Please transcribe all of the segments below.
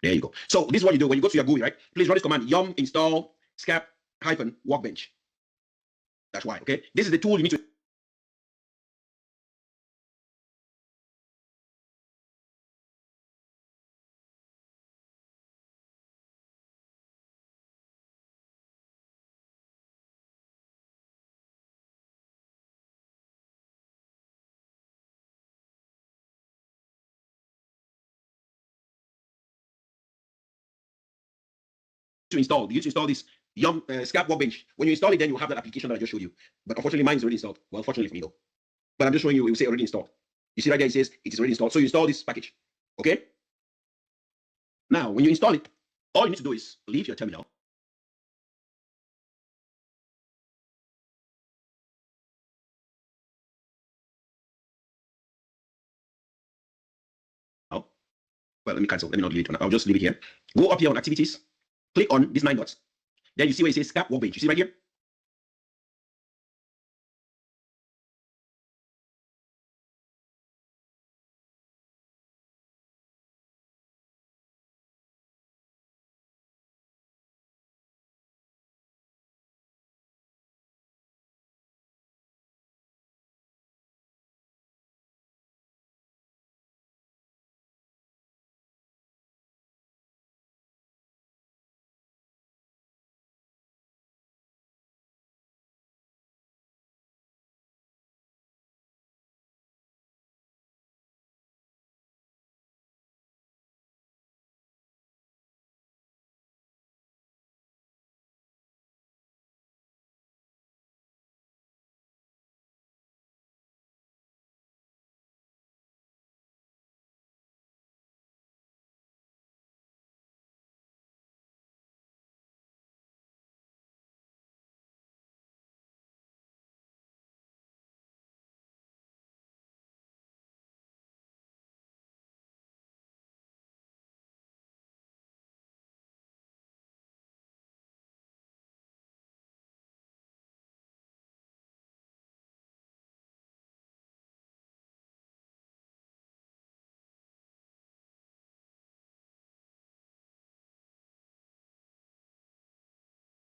There you go. So this is what you do when you go to your GUI, right? Please run this command: yum install Scap-Workbench. That's why. Okay. This is the tool you need to install. You need to install this yum Scap-Workbench. When you install it, then you have that application that I just showed you. But unfortunately, mine is already installed. Well, fortunately for me though. But I'm just showing you, it will say already installed. You see right there, it says it is already installed. So you install this package. Okay. Now, when you install it, all you need to do is leave your terminal. Oh, well, let me cancel. Let me not leave it. I'll just leave it here. Go up here on activities. Click on these 9 dots. Then you see where it says Scap-Workbench. You see right here?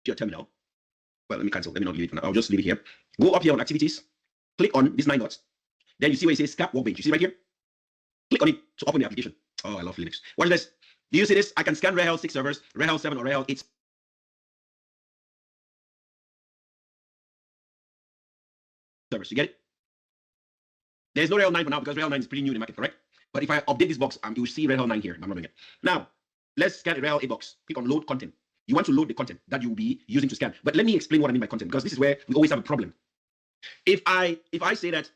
Your terminal. Well, let me cancel. Let me not leave it for now. I'll just leave it here. Go up here on activities. Click on these 9 dots. Then you see where it says Scap-Workbench. You see right here? Click on it to open the application. Oh, I love Linux. Watch this. Do you see this? I can scan RHEL 6 servers, RHEL 7 or RHEL 8 servers. You get it? There's no RHEL 9 for now because RHEL 9 is pretty new in the market, correct? But if I update this box, you will see RHEL 9 here. I'm not doing it. Now, let's scan a RHEL 8 box. Click on load content. You want to load the content that you will be using to scan. But let me explain what I mean by content, because this is where we always have a problem. If I say that,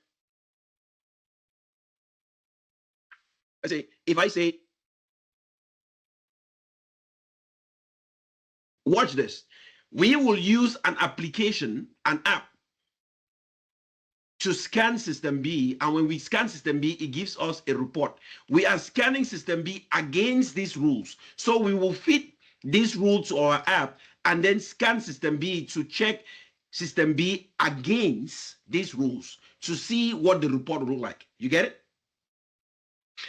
if I say, watch this, we will use an application, an app, to scan system B, and when we scan system B, it gives us a report. We are scanning system B against these rules. So we will fit these rules to our app and then scan system B to check system B against these rules to see what the report will look like. You get it?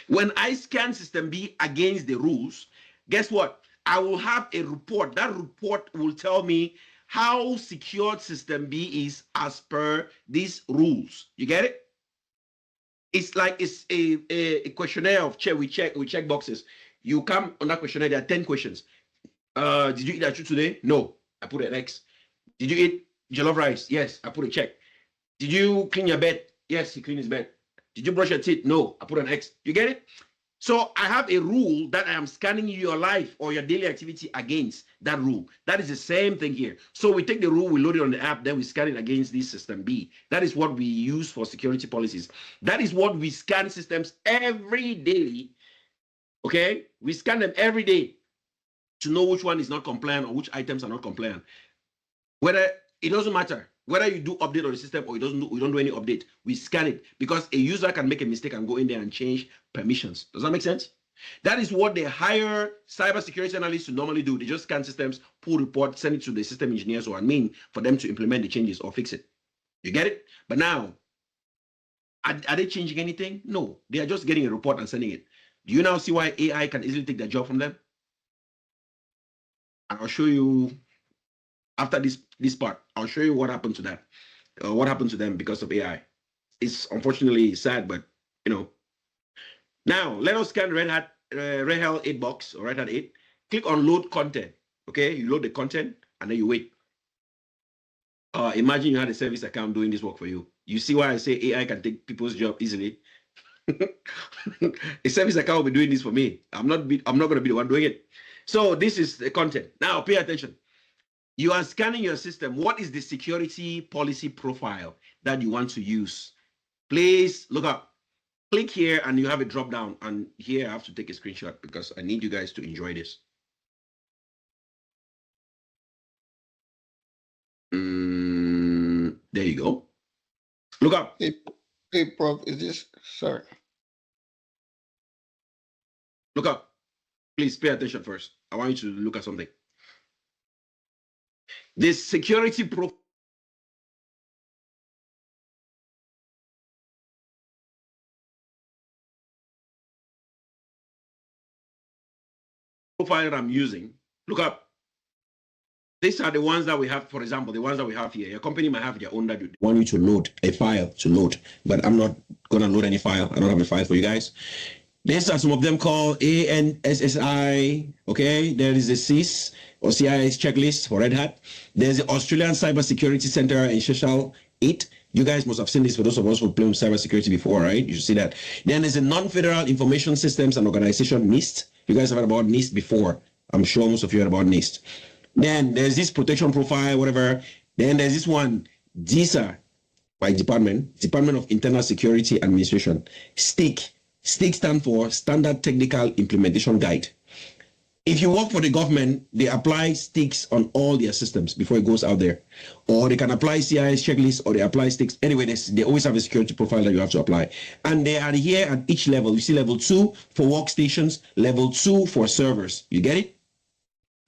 When I scan system B against the rules, guess what? I will have a report. That report will tell me how secured system B is as per these rules. You get it? It's like it's a questionnaire of check. We check boxes. You come on that questionnaire, there are 10 questions. Did you eat that today? No, I put an X. Did you eat jollof rice? Yes, I put a check. Did you clean your bed? Yes, he cleaned his bed. Did you brush your teeth? No, I put an X. You get it? So I have a rule that I am scanning your life or your daily activity against that rule. That is the same thing here. So we take the rule, we load it on the app, then we scan it against this system B. That is what we use for security policies. That is what we scan systems every day. Okay? We scan them every day to know which one is not compliant or which items are not compliant. Whether it doesn't matter whether you do update on the system or we don't do any update, we scan it because a user can make a mistake and go in there and change permissions. Does that make sense? That is what they hire cybersecurity analysts to normally do. They just scan systems, pull report, send it to the system engineers or admin for them to implement the changes or fix it. You get it? But now, are they changing anything? No, they are just getting a report and sending it. Do you now see why AI can easily take their job from them? And I'll show you after this part. I'll show you what happened to that. What happened to them because of AI. It's unfortunately sad, but you know. Now let us scan Red Hat RHEL 8 box or Red Hat 8. Click on load content. Okay, you load the content and then you wait. Imagine you had a service account doing this work for you. You see why I say AI can take people's job easily. A service account will be doing this for me. I'm not going to be the one doing it. So this is the content. Now pay attention. You are scanning your system. What is the security policy profile that you want to use? Please look up. Click here and you have a drop down. And here I have to take a screenshot because I need you guys to enjoy this. There you go. Look up. Hey, Prof, is this, sorry. Look up. Please pay attention first. I want you to look at something. This security profile that I'm using, look up. These are the ones that we have, for example, the ones that we have here. Your company might have their own that you want you to load, a file to load, but I'm not going to load any file. I don't have a file for you guys. These are some of them called ANSSI, okay? There is the CIS or CIS checklist for Red Hat. There's the Australian Cybersecurity Center in Shechal 8. You guys must have seen this for those of us who play with cybersecurity before, right? You should see that. Then there's a Non-Federal Information Systems and Organization, NIST. You guys have heard about NIST before. I'm sure most of you heard about NIST. Then there's this protection profile, whatever. Then there's this one, DISA by Department of Internal Security Administration. STIC. STIC stands for Standard Technical Implementation Guide. If you work for the government, they apply STICs on all their systems before it goes out there. Or they can apply CIS checklists or they apply STICs. Anyway, they always have a security profile that you have to apply. And they are here at each level. You see level 2 for workstations, level 2 for servers. You get it?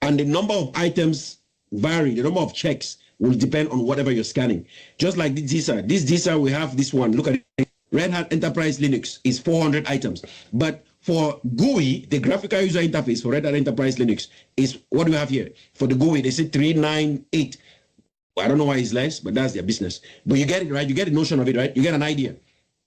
And the number of items vary. The number of checks will depend on whatever you're scanning. Just like this DISA. This DISA, we have this one. Look at it. Red Hat Enterprise Linux is 400 items. But for GUI, the graphical user interface for Red Hat Enterprise Linux is, what do we have here? For the GUI, they say 398. Well, I don't know why it's less, but that's their business. But you get it, right? You get the notion of it, right? You get an idea.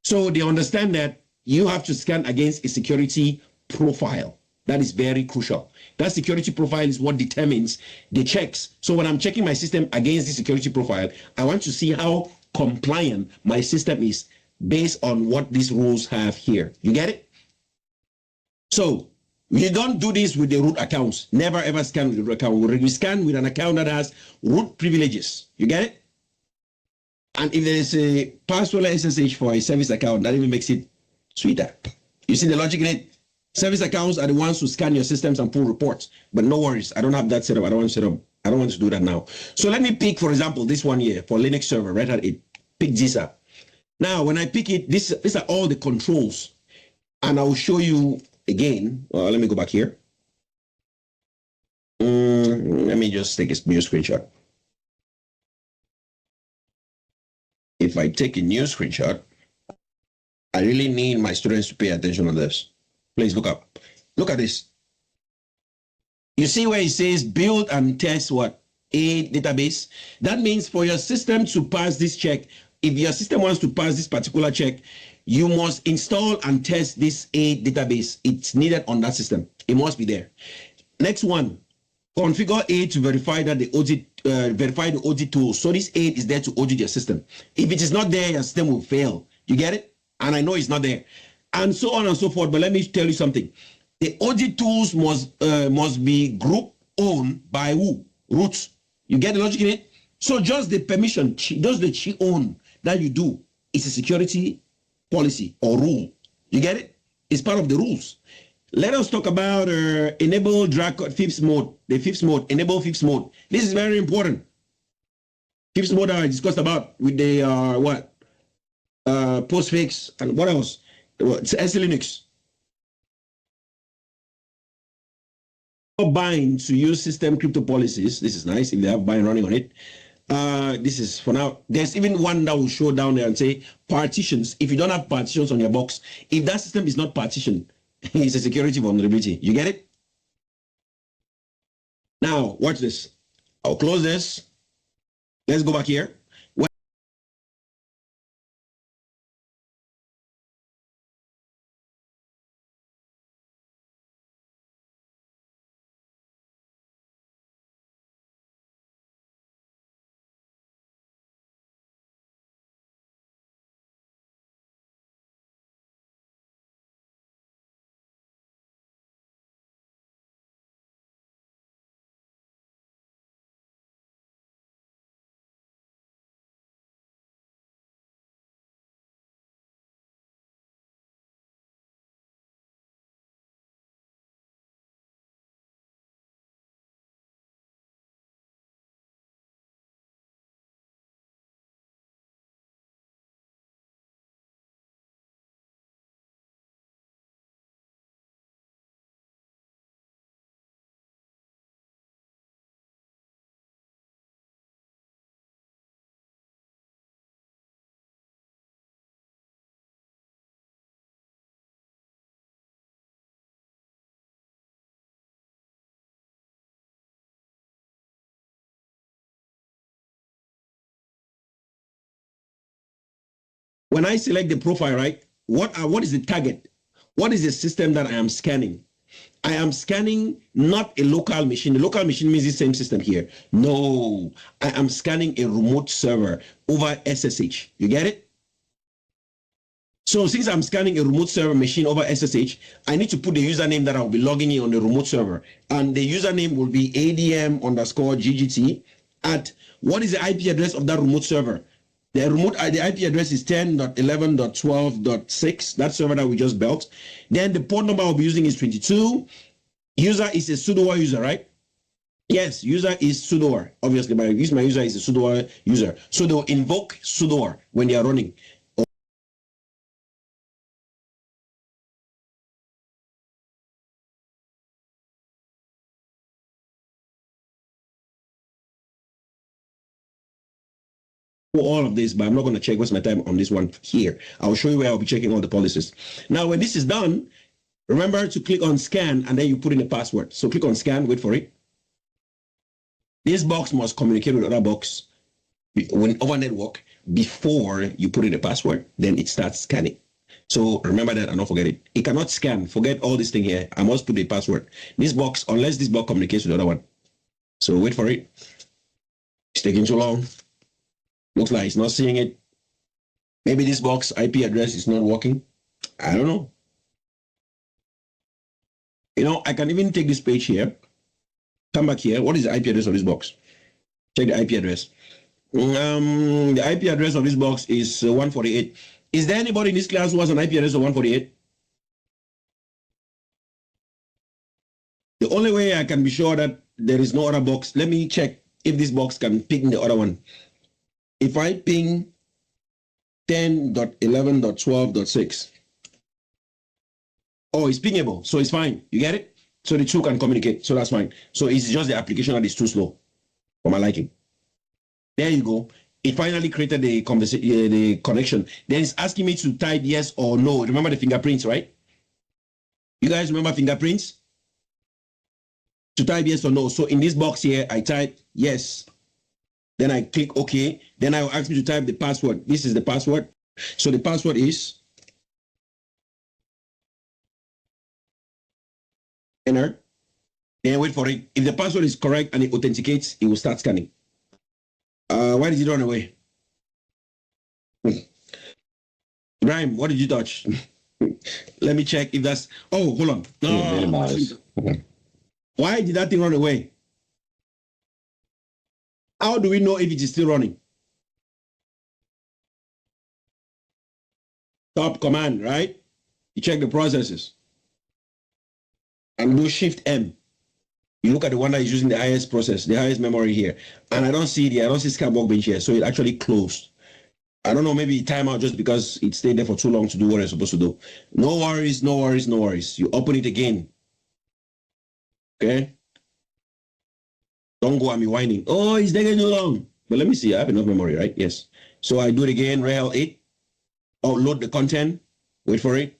So they understand that you have to scan against a security profile. That is very crucial. That security profile is what determines the checks. So when I'm checking my system against the security profile, I want to see how compliant my system is based on what these rules have here. You get it? So you don't do this with the root accounts. Never ever scan with the root account. We scan with an account that has root privileges. You get it? And if there is a password SSH for a service account, that even makes it sweeter. You see the logic in it? Service accounts are the ones who scan your systems and pull reports. But no worries, I don't have that set up. I don't want to set up. I don't want to do that now. So let me pick, for example, this one here for Linux server, Red Hat 8. Pick DISA. Now, when I pick it, these are all the controls. And I will show you again. Let me go back here. Let me just take a new screenshot. If I take a new screenshot, I really need my students to pay attention on this. Please look up. Look at this. You see where it says build and test what? A database. That means for your system to pass this check, if your system wants to pass this particular check, you must install and test this A database. It's needed on that system. It must be there. Next one, configure A to verify that the audit, verify the audit tool. So this A is there to audit your system. If it is not there, your system will fail. You get it? And I know it's not there. And so on and so forth. But let me tell you something. The audit tools must be group owned by who? Roots. You get the logic in it? So just the permission, just the own that you do is a security policy or rule. You get it? It's part of the rules. Let us talk about enable drag fifth mode. The fifth mode, enable fifth mode. This is very important. Fifth mode I discussed about with the postfix and what else? It's SC Linux. Bind to use system crypto policies. This is nice if they have bind running on it. This is for now. There's even one that will show down there and say partitions. If you don't have partitions on your box, if that system is not partitioned, it's a security vulnerability. You get it? Now, watch this. I'll close this. Let's go back here. When I select the profile, right, what is the target? What is the system that I am scanning? I am scanning not a local machine. The local machine means the same system here. No, I am scanning a remote server over SSH. You get it? So since I'm scanning a remote server machine over SSH, I need to put the username that I'll be logging in on the remote server. And the username will be adm_ggt at what is the IP address of that remote server? The IP address is 10.11.12.6, that server that we just built. Then the port number I'll be using is 22. User is a sudo user, right? Yes, user is sudo. Obviously, my user is a sudo user. So they'll invoke sudo when they are running. All of this, but I'm not going to check what's my time on this one here. I'll show you where I'll be checking all the policies. Now, when this is done, remember to click on scan and then you put in a password. So click on scan, wait for it. This box must communicate with other box over network before you put in a password, then it starts scanning. So remember that and don't forget it. It cannot scan. Forget all this thing here. I must put a password. This box, unless this box communicates with the other one. So wait for it. It's taking too long. Looks like it's not seeing it. Maybe this box IP address is not working. I don't know. You know, I can even take this page here. Come back here. What is the IP address of this box? Check the IP address. The IP address of this box is 148. Is there anybody in this class who has an IP address of 148? The only way I can be sure that there is no other box, let me check if this box can ping the other one. If I ping 10.11.12.6, oh, it's pingable, so it's fine. You get it? So the two can communicate, so that's fine. So it's just the application that is too slow for my liking. There you go. It finally created the connection. Then it's asking me to type yes or no. Remember the fingerprints, right? You guys remember fingerprints? To type yes or no. So in this box here, I type yes. Then I click OK. Then I will ask me to type the password. This is the password. So the password is enter. Then wait for it. If the password is correct and it authenticates, it will start scanning. Why did it run away? Ibrahim, what did you touch? Let me check if that's. Oh, hold on. No. Why did that thing run away? How do we know if it is still running? Top command, right? You check the processes. And do Shift M. You look at the one that is using the highest process, the highest memory here. And I don't see Scap-Workbench here. So it actually closed. I don't know, maybe timeout just because it stayed there for too long to do what it's supposed to do. No worries, no worries, no worries. You open it again. Okay? Don't go at me whining. Oh, it's taking too long. But let me see. I have enough memory, right? Yes. So I do it again. RHEL 8. Load the content. Wait for it.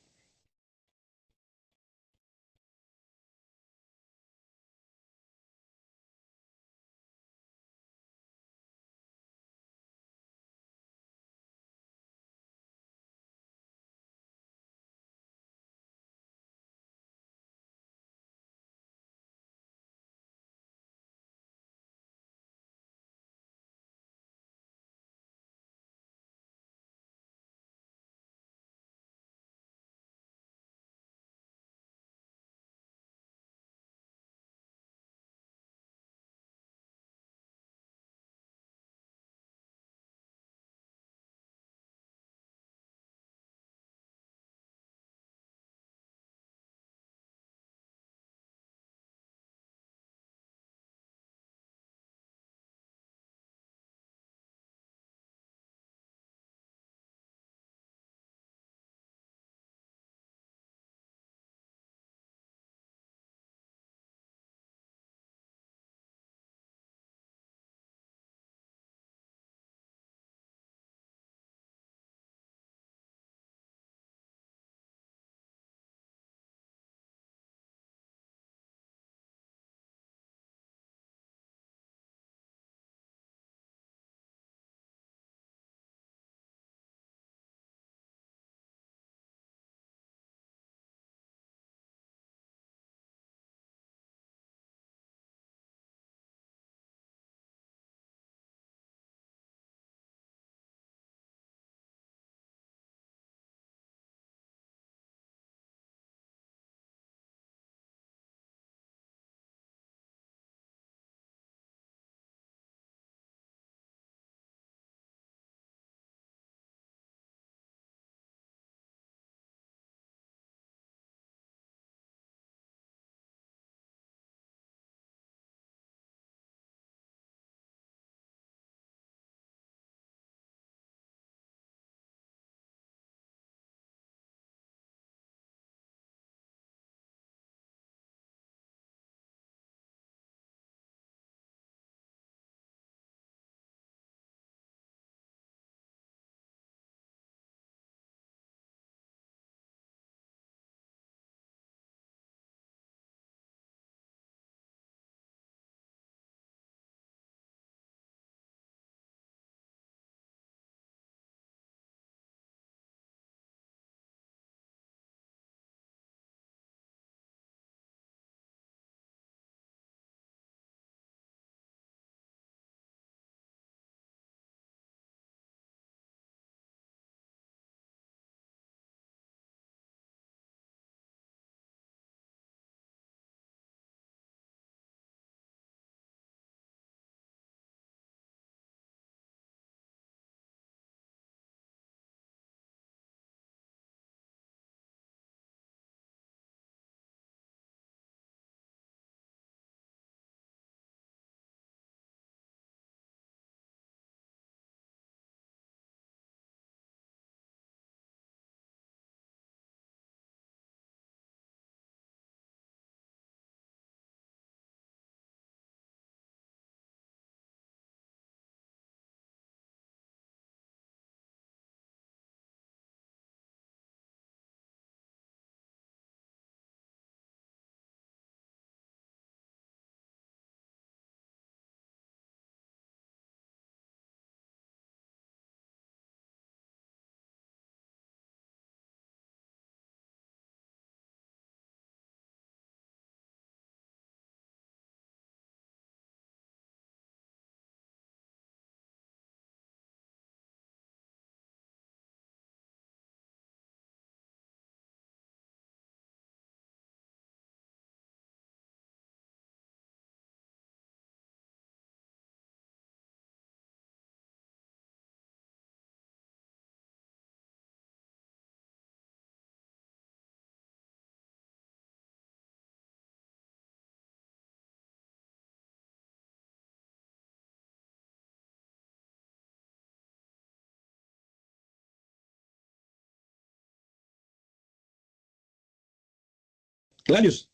Gladius.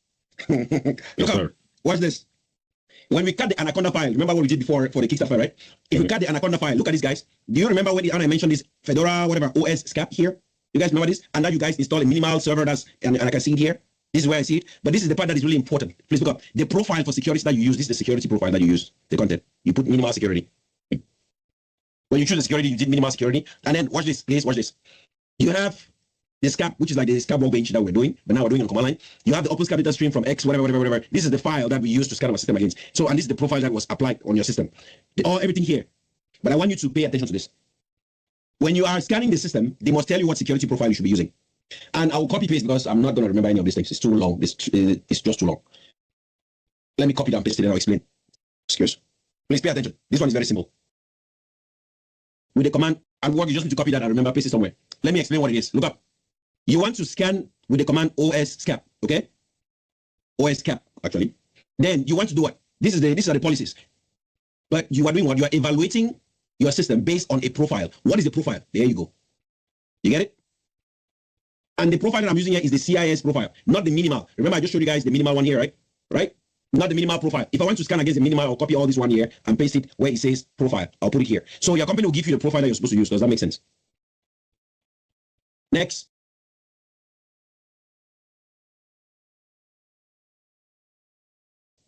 Yes, Look up. sir. Watch this. When we cut the Anaconda file, remember what we did before for the Kickstarter file, right? If we cut the Anaconda file, look at this, guys. Do you remember when I mentioned this Fedora, whatever, OS Scap here? You guys remember this? And that you guys install a minimal server and I can see it here. This is where I see it. But this is the part that is really important. Please look up. The profile for security that you use, this is the security profile that you use, the content. You put minimal security. When you choose the security, you did minimal security. And then watch this, please, watch this. You have the Scap, which is like the Scap-Workbench that we're doing, but now we're doing on command line. You have the open Scap data stream from X, whatever. This is the file that we use to scan our system against. So, and this is the profile that was applied on your system. Everything here. But I want you to pay attention to this. When you are scanning the system, they must tell you what security profile you should be using. And I will copy paste because I'm not going to remember any of these things. It's too long. It's just too long. Let me copy it and paste it and I'll explain. Excuse. Please pay attention. This one is very simple. With the command and what you just need to copy that and remember, paste it somewhere. Let me explain what it is. Look up. You want to scan with the command OS Scap, okay? OS Scap, actually. Then you want to do what? These are the policies. But you are doing what? You are evaluating your system based on a profile. What is the profile? There you go. You get it? And the profile that I'm using here is the CIS profile, not the minimal. Remember, I just showed you guys the minimal one here, right? Right? Not the minimal profile. If I want to scan against the minimal, I'll copy all this one here and paste it where it says profile. I'll put it here. So your company will give you the profile that you're supposed to use. Does that make sense? Next.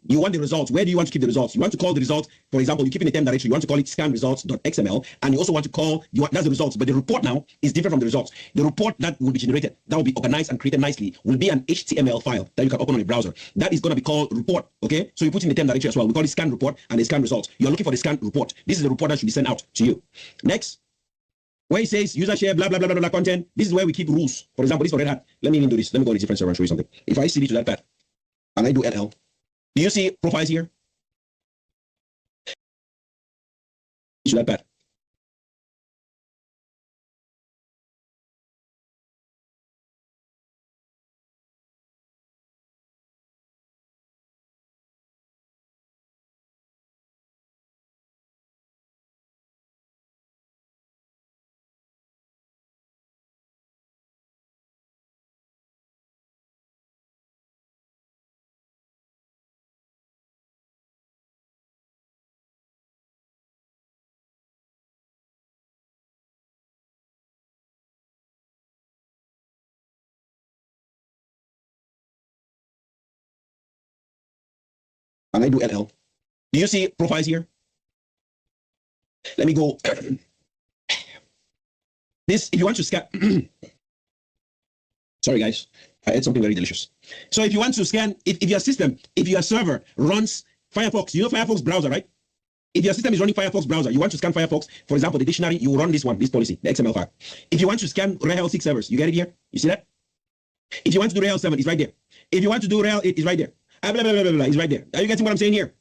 You want the results. Where do you want to keep the results? You want to call the results, for example, you keep in the temp directory, you want to call it scan results.xml, and you also want to call, that's the results, but the report now is different from the results. The report that will be generated, that will be organized and created nicely, will be an HTML file that you can open on a browser. That is going to be called report, okay? So you put in the temp directory as well. We call it scan report and the scan results. You're looking for the scan report. This is the report that should be sent out to you. Next, where it says user share, blah, blah, blah, blah, blah, content, this is where we keep rules. For example, this for Red Hat. Let me even do this. Let me go to the different server and show you something. If I cd to that path, and I do LL, do you see profiles here? To that path. And I do LL. Do you see profiles here? Let me go. This, if you want to scan, sorry guys, I ate something very delicious. So if you want to scan, if your system, if your server runs Firefox, you know Firefox browser, right? If your system is running Firefox browser, you want to scan Firefox, for example, the dictionary, you run this one, this policy, the XML file. If you want to scan RHEL 6 servers, you get it here? You see that? If you want to do RHEL 7, it's right there. If you want to do RHEL 8, it's right there. Blah, blah, blah, blah, blah, it's right there. Are you getting what I'm saying here?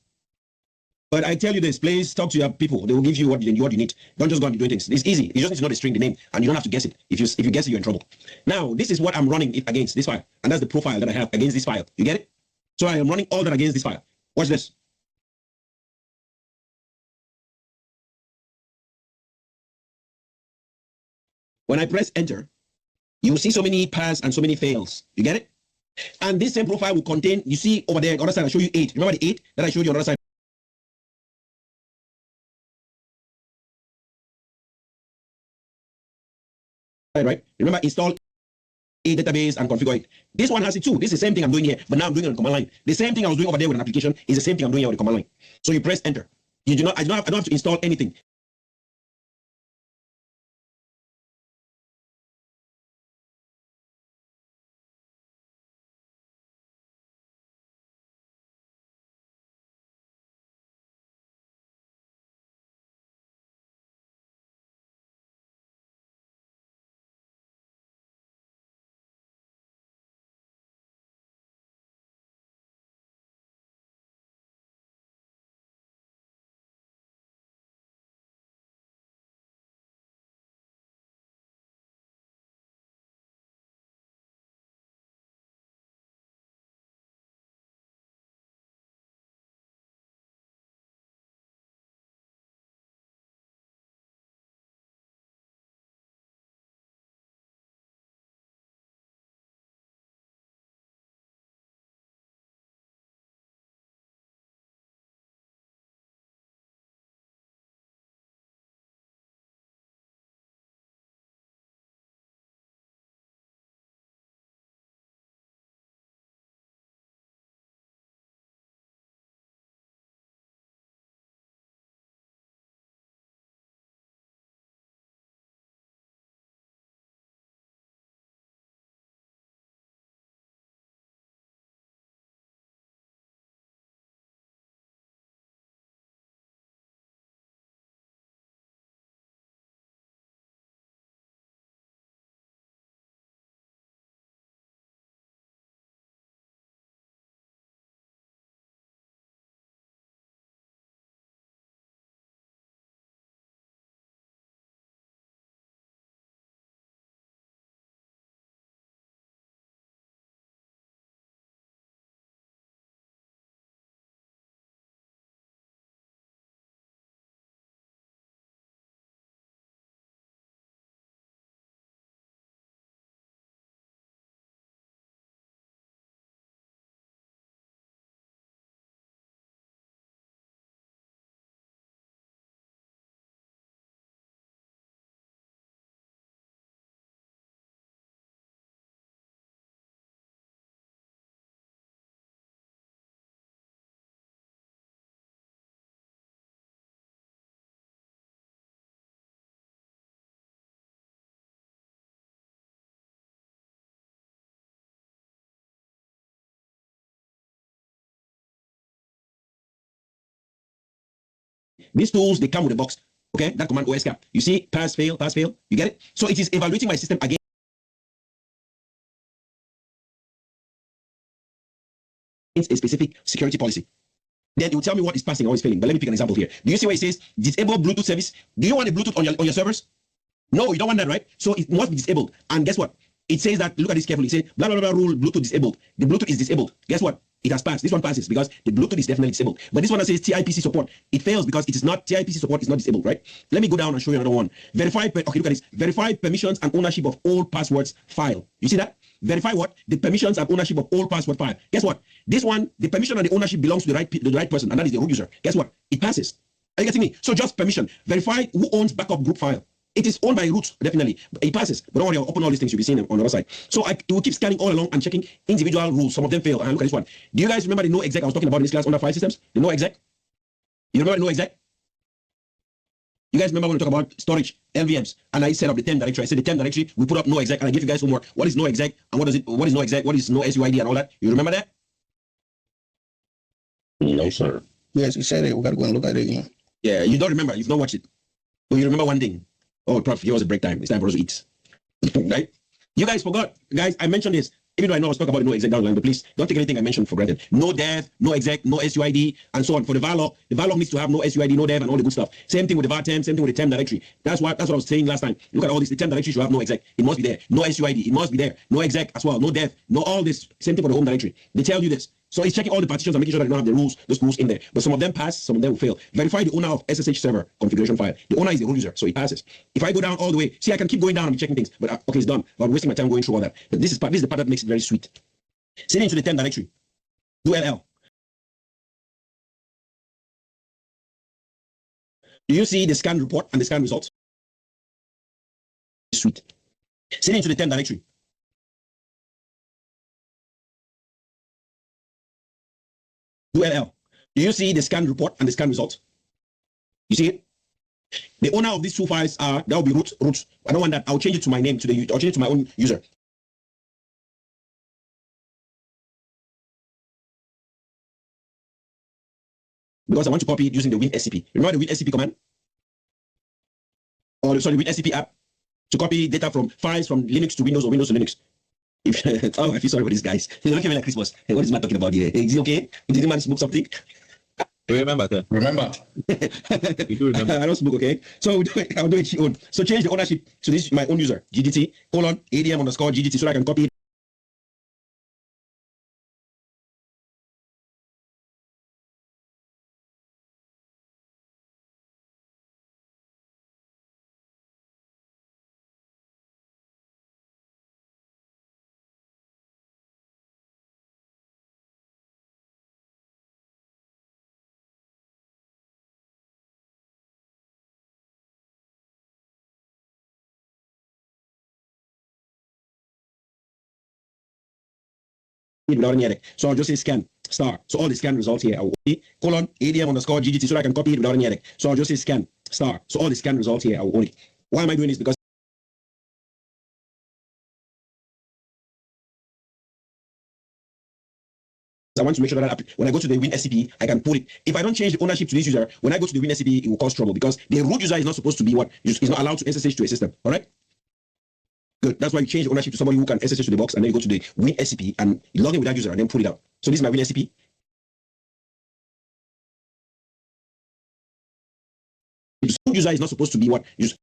But I tell you this, please talk to your people. They will give you what you need. Don't just go and be doing things. It's easy. You just need to know the string, the name, and you don't have to guess it. If you guess it, you're in trouble. Now, this is what I'm running it against this file. And that's the profile that I have against this file. You get it? So I am running all that against this file. Watch this. When I press enter, you will see so many pass and so many fails. You get it? And this same profile will contain, you see over there, on the other side, I show you 8. Remember the 8 that I showed you on the other side? Right? Remember, install a database and configure it. This one has it too. This is the same thing I'm doing here, but now I'm doing it on command line. The same thing I was doing over there with an application is the same thing I'm doing here with the command line. So you press enter. I don't have to install anything. These tools, they come with a box. Okay, that command OS cap. You see, pass, fail, pass, fail. You get it? So it is evaluating my system against a specific security policy. Then it will tell me what is passing or is failing. But let me pick an example here. Do you see where it says disable Bluetooth service? Do you want a Bluetooth on your servers? No, you don't want that, right? So it must be disabled. And guess what? It says that, look at this carefully. It says, blah, blah, blah, rule, Bluetooth disabled. The Bluetooth is disabled. Guess what? It has passed. This one passes because the Bluetooth is definitely disabled. But this one that says TIPC support, it fails because it is not, TIPC support is not disabled, right? Let me go down and show you another one. Verify, okay, look at this. Verify permissions and ownership of all passwords file. You see that? Verify what? The permissions and ownership of all password file. Guess what? This one, the permission and the ownership belongs to the right person, and that is the root user. Guess what? It passes. Are you getting me? So just permission. Verify who owns backup group file. It is owned by root, definitely. It passes. But don't worry, I'll open all these things you'll be seeing on the other side. So it will keep scanning all along and checking individual rules. Some of them fail. And look at this one. Do you guys remember the no exec I was talking about in this class under file systems? The no exec? You remember the no exec? You guys remember when we talk about storage, LVMs, and I set up the temp directory. I said the temp directory, we put up no exec, and I give you guys homework. What is no exec, and what is no exec, what is no SUID and all that? You remember that? No, sir. Yes, he said it. We got to go and look at it again. Yeah, you don't remember. You've not watched it. But you remember one thing. Oh, Prof, here was a break time. It's time for us to eat. Right? You guys forgot. Guys, I mentioned this. Even though I know I was talking about no exec down the line, but please don't take anything I mentioned for granted. No dev, no exec, no SUID, and so on. For the var log needs to have no SUID, no dev, and all the good stuff. Same thing with the var temp, same thing with the temp directory. That's what I was saying last time. Look at all this. The temp directory should have no exec. It must be there. No SUID. It must be there. No exec as well. No dev. No all this. Same thing for the home directory. They tell you this. So it's checking all the partitions and making sure that they don't have the rules, those rules in there. But some of them pass, some of them will fail. Verify the owner of SSH server configuration file. The owner is the root user, so it passes. If I go down all the way, see, I can keep going down and be checking things, but okay, it's done. I'm wasting my time going through all that. But this is the part that makes it very sweet. Send it into the temp directory. Do LL. Do you see the scan report and the scan results? Sweet. Send it into the temp directory. Do LL. Do you see the scan report and the scan results? You see it? The owner of these two files are, that will be root. I don't want that. I'll change it to my name, I'll change it to my own user. Because I want to copy it using the WinSCP. Remember the WinSCP command? Or sorry, WinSCP app to copy data from files from Linux to Windows or Windows to Linux. Oh, I feel sorry for these guys. They're looking at me like Christmas. Hey, what is man talking about here? Is he okay? Did the man smoke something? Remember that. Remember. You do remember. I don't smoke, okay? So I'll do it your own. So change the ownership to this my own user, GDT, ADM_GDT, so that I can copy it. Without any edit. So I'll just say scan star. So all the scan results here are ADM_GDT, so that I can copy it without any edit. So I'll just say scan star. So all the scan results here are only. Why am I doing this? Because I want to make sure that when I go to the WinSCP, I can put it. If I don't change the ownership to this user, when I go to the WinSCP, it will cause trouble because the root user is not supposed to be what is not allowed to SSH to a system. All right. Good. That's why you change the ownership to somebody who can SSH to the box, and then you go to the WinSCP and log in with that user and then put it out. So this is my WinSCP. The root user is not supposed to be what is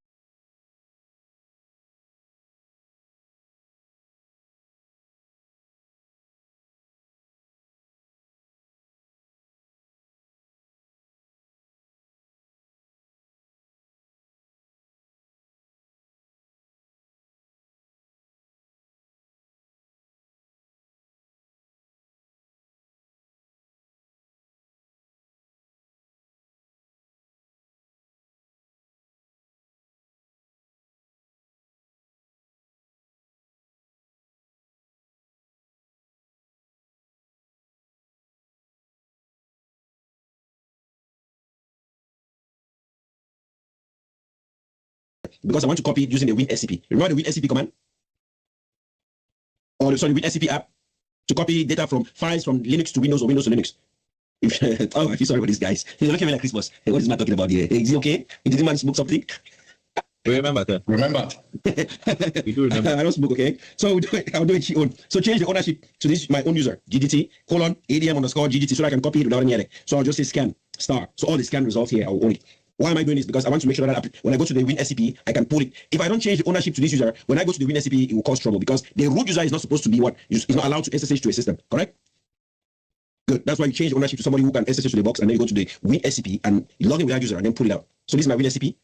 because I want to copy it using the WinSCP. Remember the WinSCP command? Or sorry, WinSCP app to copy data from files from Linux to Windows or Windows to Linux. Oh, I feel sorry for these guys. He's looking at me like Christmas. Hey, what is man talking about here? Hey, is he okay? Did this man smoke something? We remember, sir. Remember. We do remember. I don't smoke, okay? So I'll do it own. So change the ownership to this my own user, GDT, ADM underscore GDT, so that I can copy it without any edit. So I'll just say scan, star. So all the scan results here, I'll own it. Why am I doing this? Because I want to make sure that when I go to the Win SCP, I can pull it. If I don't change the ownership to this user, when I go to the Win SCP, it will cause trouble because the root user is not supposed to be what? Is not allowed to SSH to a system, correct? Good. That's why you change ownership to somebody who can SSH to the box, and then you go to the Win SCP and log in with that user and then pull it out. So this is my Win SCP.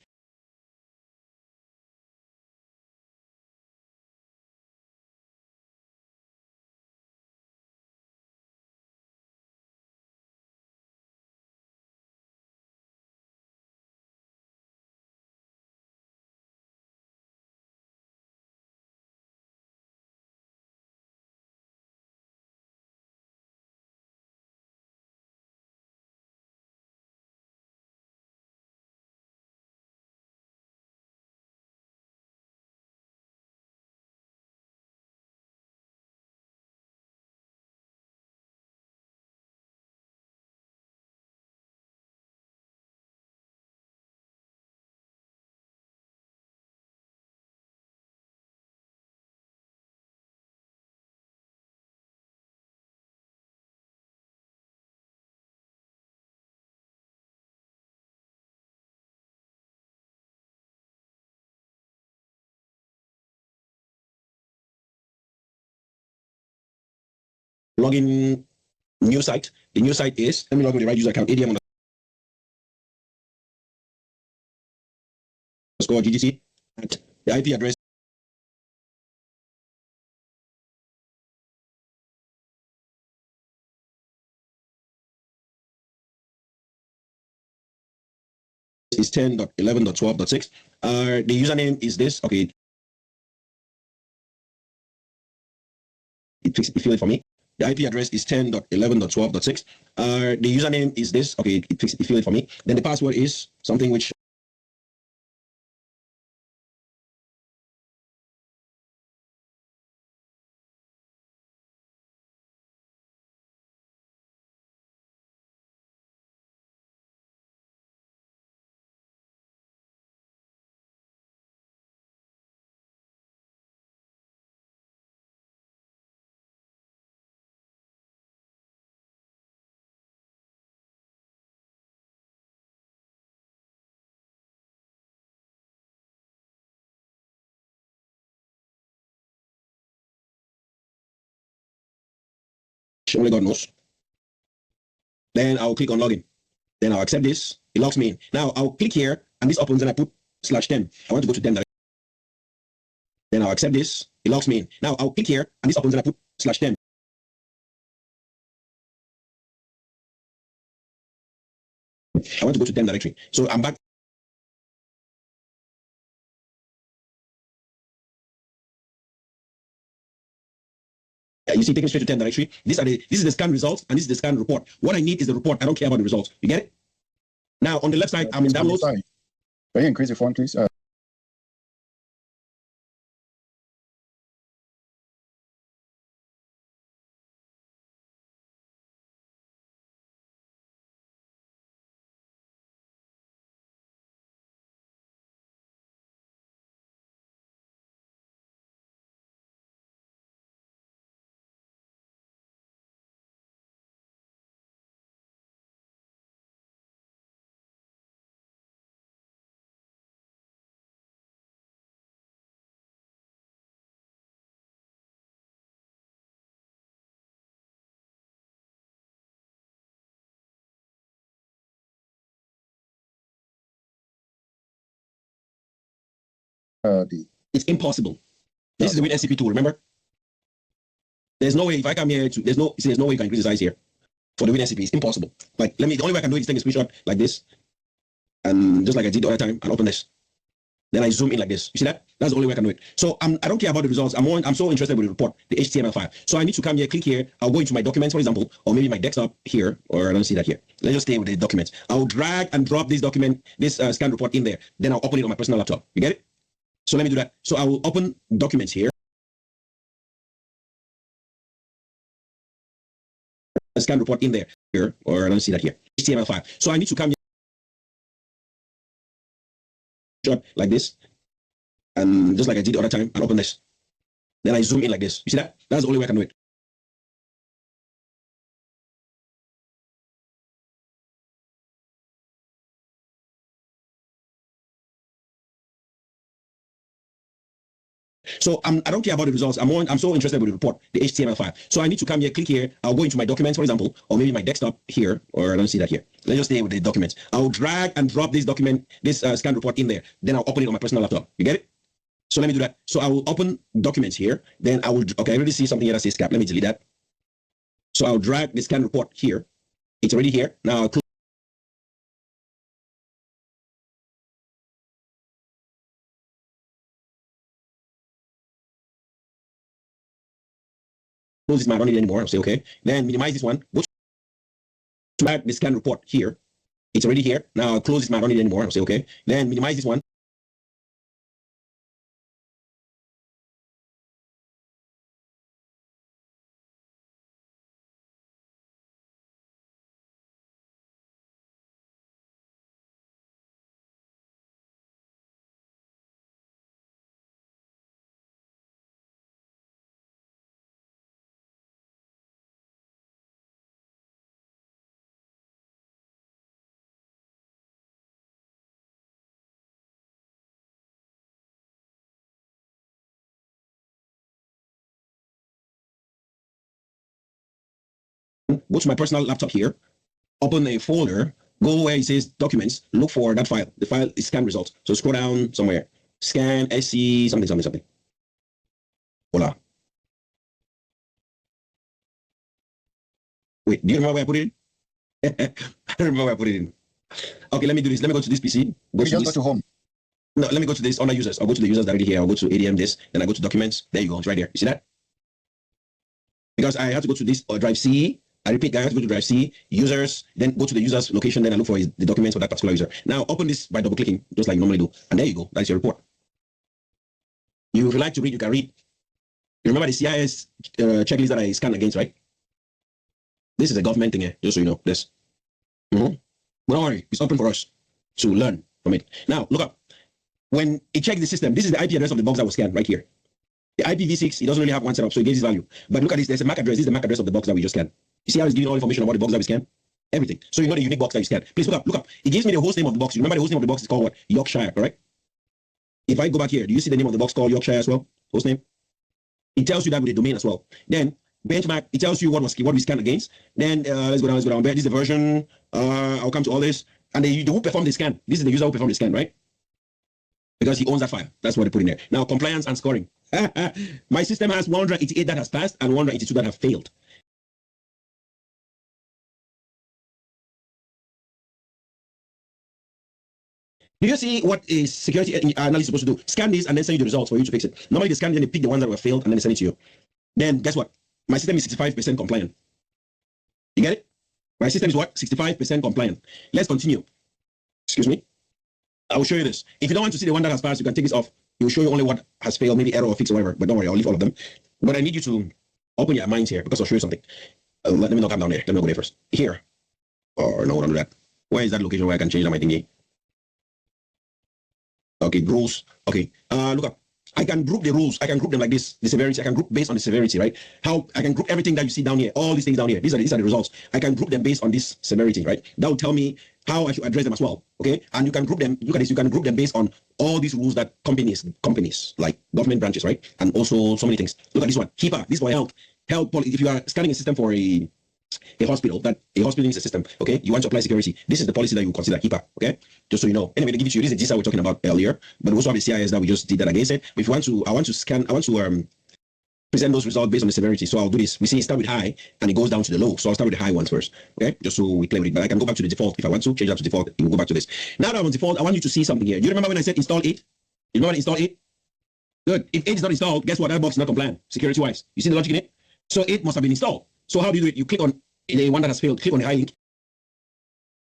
Login new site. The new site is, let me log in with the right user account, ADM underscore GDC, at the IP address is 10.11.12.6. The username is this. Okay. It fill it for me. The IP address is 10.11.12.6. The username is this. Okay, it fill it for me. Then the password is something which only God knows. Then I'll click on login. Then I'll accept this. It logs me in. Now I'll click here and this opens and I put /10. I want to go to 10 directly. Then I'll accept this. It logs me in. Now I'll click here and this opens and I put /10. I want to go to 10 directory. So I'm back. You see, taking straight to 10 directory. This is the scan results and this is the scan report. What I need is the report. I don't care about the results. You get it? Now on the left side, I'm in downloads. Can you increase your font, please? It's impossible. This is the Win SCP tool, remember? There's no way if I come here there's no way you can increase the size here for the Win SCP. It's impossible. Like, the only way I can do it is take a screenshot like this, and just like I did the other time, and open this. Then I zoom in like this. You see that? That's the only way I can do it. So I don't care about the results. I'm so interested with the report, the HTML file. So I need to come here, click here. I'll go into my documents, for example, or maybe my desktop here, or I don't see that here. Let's just stay with the documents. I'll drag and drop this document, this scan report in there. Then I'll open it on my personal laptop. You get it? So let me do that. So I will open documents here. A scan report in there. here, or I don't see that here. HTML5. So I need to come here like this, and just like I did the other time, and open this. Then I zoom in like this. You see that? That's the only way I can do it. So I don't care about the results. I'm so interested with the report, the HTML5. So I need to come here, click here. I'll go into my documents, for example, or maybe my desktop here, or I don't see that here. Let's just stay with the documents. I'll drag and drop this document, this scan report in there. Then I'll open it on my personal laptop. You get it? So let me do that. So I will open documents here. Then I will, okay, I already see something here that says Scap. Let me delete that. So I'll drag the scan report here. It's already here. Now I'll close this, I don't need it anymore. I'll say okay. Then minimize this one. Go to add the scan report here. It's already here. Now I'll close this, I don't need it anymore. I'll say okay. Then minimize this one. Go to my personal laptop here, open a folder, go where it says documents, look for that file. The file is scan results. So scroll down somewhere, scan SC something. Voila. Wait, do you remember where I put it in? I don't remember where I put it in. Okay, let me do this. Let me go to this PC. We just go to home. No, let me go to this under users. I'll go to the users directly here. I'll go to ADM this, then I go to documents. There you go. It's right there. You see that? Because I have to go to this drive C. I repeat, I have to go to drive C, users, then go to the user's location, then I look for the documents for that particular user. Now open this by double clicking, just like you normally do. And there you go. That's your report. You, if you like to read, you can read. You remember the CIS checklist that I scanned against, right? This is a government thing here, just so you know. This. But don't worry, it's open for us to learn from it. Now, look up. When it checks the system, this is the IP address of the box that was scanned right here. The IPv6, it doesn't really have one setup, so it gives this value. But look at this, there's a MAC address. This is the MAC address of the box that we just scanned. You see how it's giving all information about the box that we scanned? Everything. So you know the unique box that you scanned. Please look up. It gives me the host name of the box. You remember the host name of the box is called what? Yorkshire, correct? If I go back here, do you see the name of the box called Yorkshire as well? Host name? It tells you that with the domain as well. Then benchmark, it tells you what we scanned against. Then let's go down. This is the version. I'll come to all this. And the who performed the scan. This is the user who performed the scan, right? Because he owns that file. That's what they put in there. Now, compliance and scoring. My system has 188 that has passed and 182 that have failed. Do you see what a security analyst is supposed to do? Scan this and then send you the results for you to fix it. Normally they scan, then they pick the ones that were failed and then they send it to you. Then guess what? My system is 65% compliant. You get it? My system is what? 65% compliant. Let's continue. Excuse me. I will show you this. If you don't want to see the one that has passed, you can take this off. It will show you only what has failed, maybe error or fix or whatever. But don't worry, I'll leave all of them. But I need you to open your minds here because I'll show you something. Let me not come down there. Let me go there first. Here. Or no, don't do that. Where is that location where I can change my thingy? Okay, rules. Okay, look up. I can group the rules. I can group them like this. The severity. I can group based on the severity, right? How I can group everything that you see down here. All these things down here. These are the results. I can group them based on this severity, right? That will tell me how I should address them as well. Okay, and you can group them. Look at this. You can group them based on all these rules that companies like government branches, right? And also so many things. Look at this one. HIPAA. This is for health. If you are scanning a system for a hospital, that a hospital is a system, okay? You want to apply security. This is the policy that you consider HIPAA, okay? Just so you know. Anyway, they give it to you. This is the GSA we're talking about earlier, but we also have the CIS that we just did that against it. But if you want to, I want to present those results based on the severity. So I'll do this. We see it start with high and it goes down to the low. So I'll start with the high ones first, okay? Just so we play with it. But I can go back to the default if I want to change that to default. It will go back to this. Now that I'm on default, I want you to see something here. Do you remember when I said install 8? You remember install 8? Good. If 8 is not installed, guess what? That box is not compliant, security-wise. You see the logic in it? So 8 must have been installed. So how do you do it? You click on the one that has failed, click on the high link,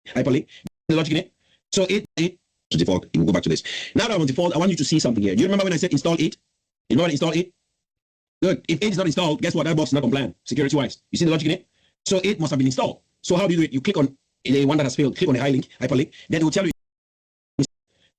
hyperlink, the logic in it. So 8 to default, it will go back to this. Now that I'm on default, I want you to see something here. Do you remember when I said install 8? You remember install 8? Good. If 8 is not installed, guess what? That box is not compliant, security-wise. You see the logic in it? So 8 must have been installed. So how do you do it? You click on the one that has failed, click on the hyperlink, then it will tell you.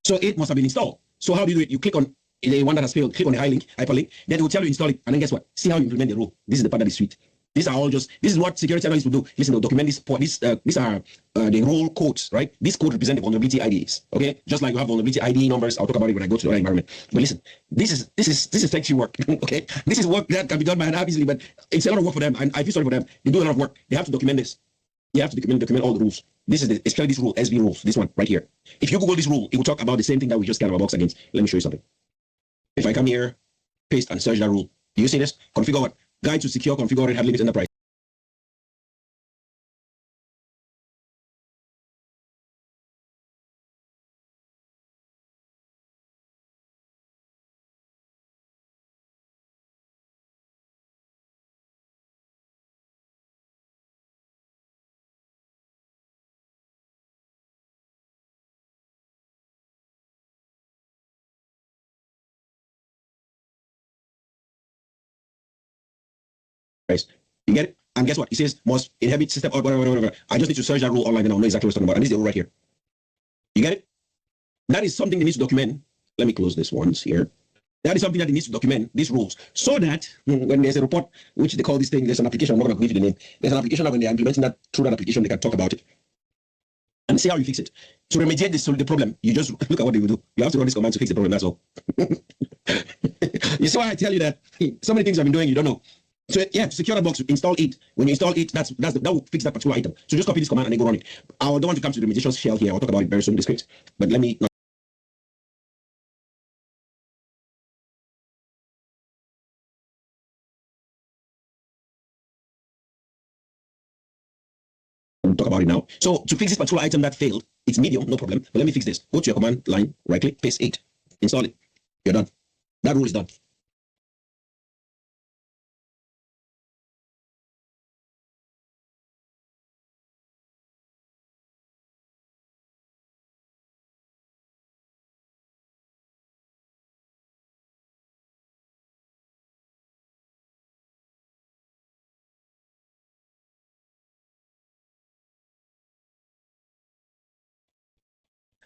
So 8 must have been installed. So how do you do it? You click on the one that has failed, click on the hyperlink, then it will tell you install it. And then guess what? See how you implement the rule. This is the part that is sweet. These are all just, this is what security analysts will do. Listen, they'll document this point. These are the rule codes, right? This code represent the vulnerability IDs, okay? Just like you have vulnerability ID numbers. I'll talk about it when I go to the environment. But listen, this is sexy work, okay? This is work that can be done by an app easily, but it's a lot of work for them. And I feel sorry for them. They do a lot of work. They have to document this. You have to document all the rules. This is especially this rule, SV rules, this one right here. If you Google this rule, it will talk about the same thing that we just scanned our box against. Let me show you something. If I come here, paste and search that rule, do you see this? Configure what? Guide to secure configure Red Hat Linux Enterprise. You get it? And guess what? It says must inhabit system or whatever. I just need to search that rule online and I'll know exactly what it's talking about. And this is the rule right here. You get it? That is something they need to document. Let me close this once here. That is something that they need to document, these rules, so that when there's a report, which they call this thing, there's an application, I'm not going to give you the name. There's an application that when they're implementing that through that application, they can talk about it and see how you fix it. To remediate the problem, you just look at what they will do. You have to run this command to fix the problem, that's all. You see why I tell you that so many things I've been doing, you don't know. So yeah, to secure that box, install it. When you install it, that will fix that particular item. So just copy this command and then go run it. I don't want to come to the remediation shell here. I'll talk about it very soon in the script. But let me talk about it now. So to fix this particular item that failed, it's medium, no problem. But let me fix this. Go to your command line, right click, paste 8, install it. You're done. That rule is done.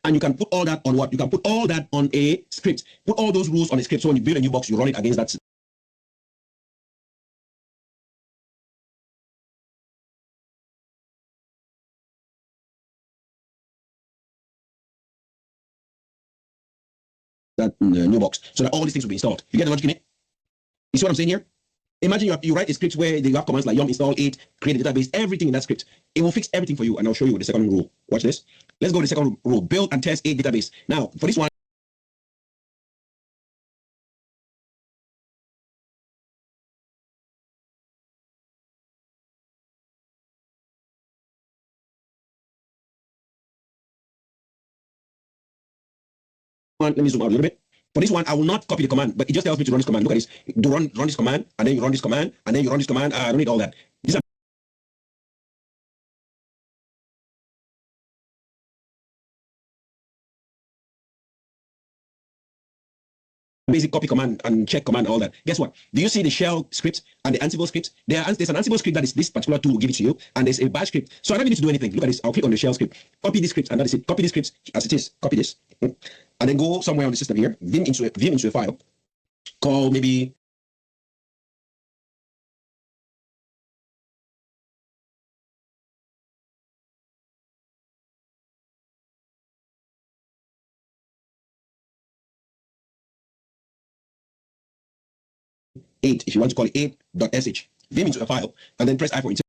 And you can put all that on what? You can put all that on a script. Put all those rules on a script. So when you build a new box, you run it against that. New box. So that all these things will be installed. You get the logic in it? You see what I'm saying here? Imagine you write a script where you have commands like yum install 8, create a database, everything in that script. It will fix everything for you. And I'll show you with the second rule. Watch this. Let's go to the second rule. Build and test a database. Now, for this one, let me zoom out a little bit. For this one, I will not copy the command, but it just tells me to run this command. Look at this. Do run this command, and then you run this command, and then you run this command. I don't need all that. These are basic copy command and check command, all that. Guess what? Do you see the shell script and the Ansible script? There's an Ansible script that is this particular tool will give it to you, and there's a bash script. So I don't need to do anything. Look at this. I'll click on the shell script, copy this script, and that is it. Copy this script as it is. Copy this, and then go somewhere on the system here. Vim into a file. Call maybe. Eight, if you want to call it 8.sh, vim into a file, and then press I for insert.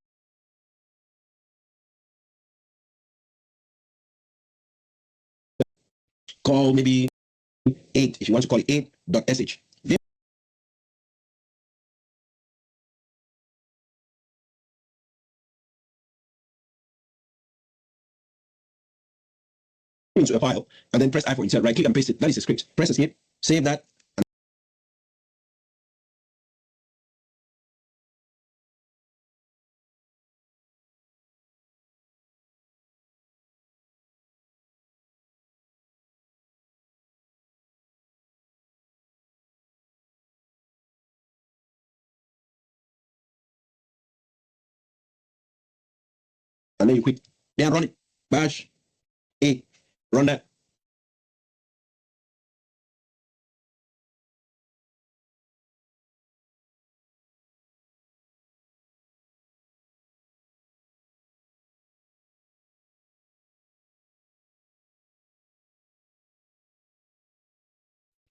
Call maybe 8, if you want to call it 8.sh. Vim into a file, and then press I for insert, right click and paste it. That is a script. Press escape, save that. and then you quit. Then run it. Bash A. Run that.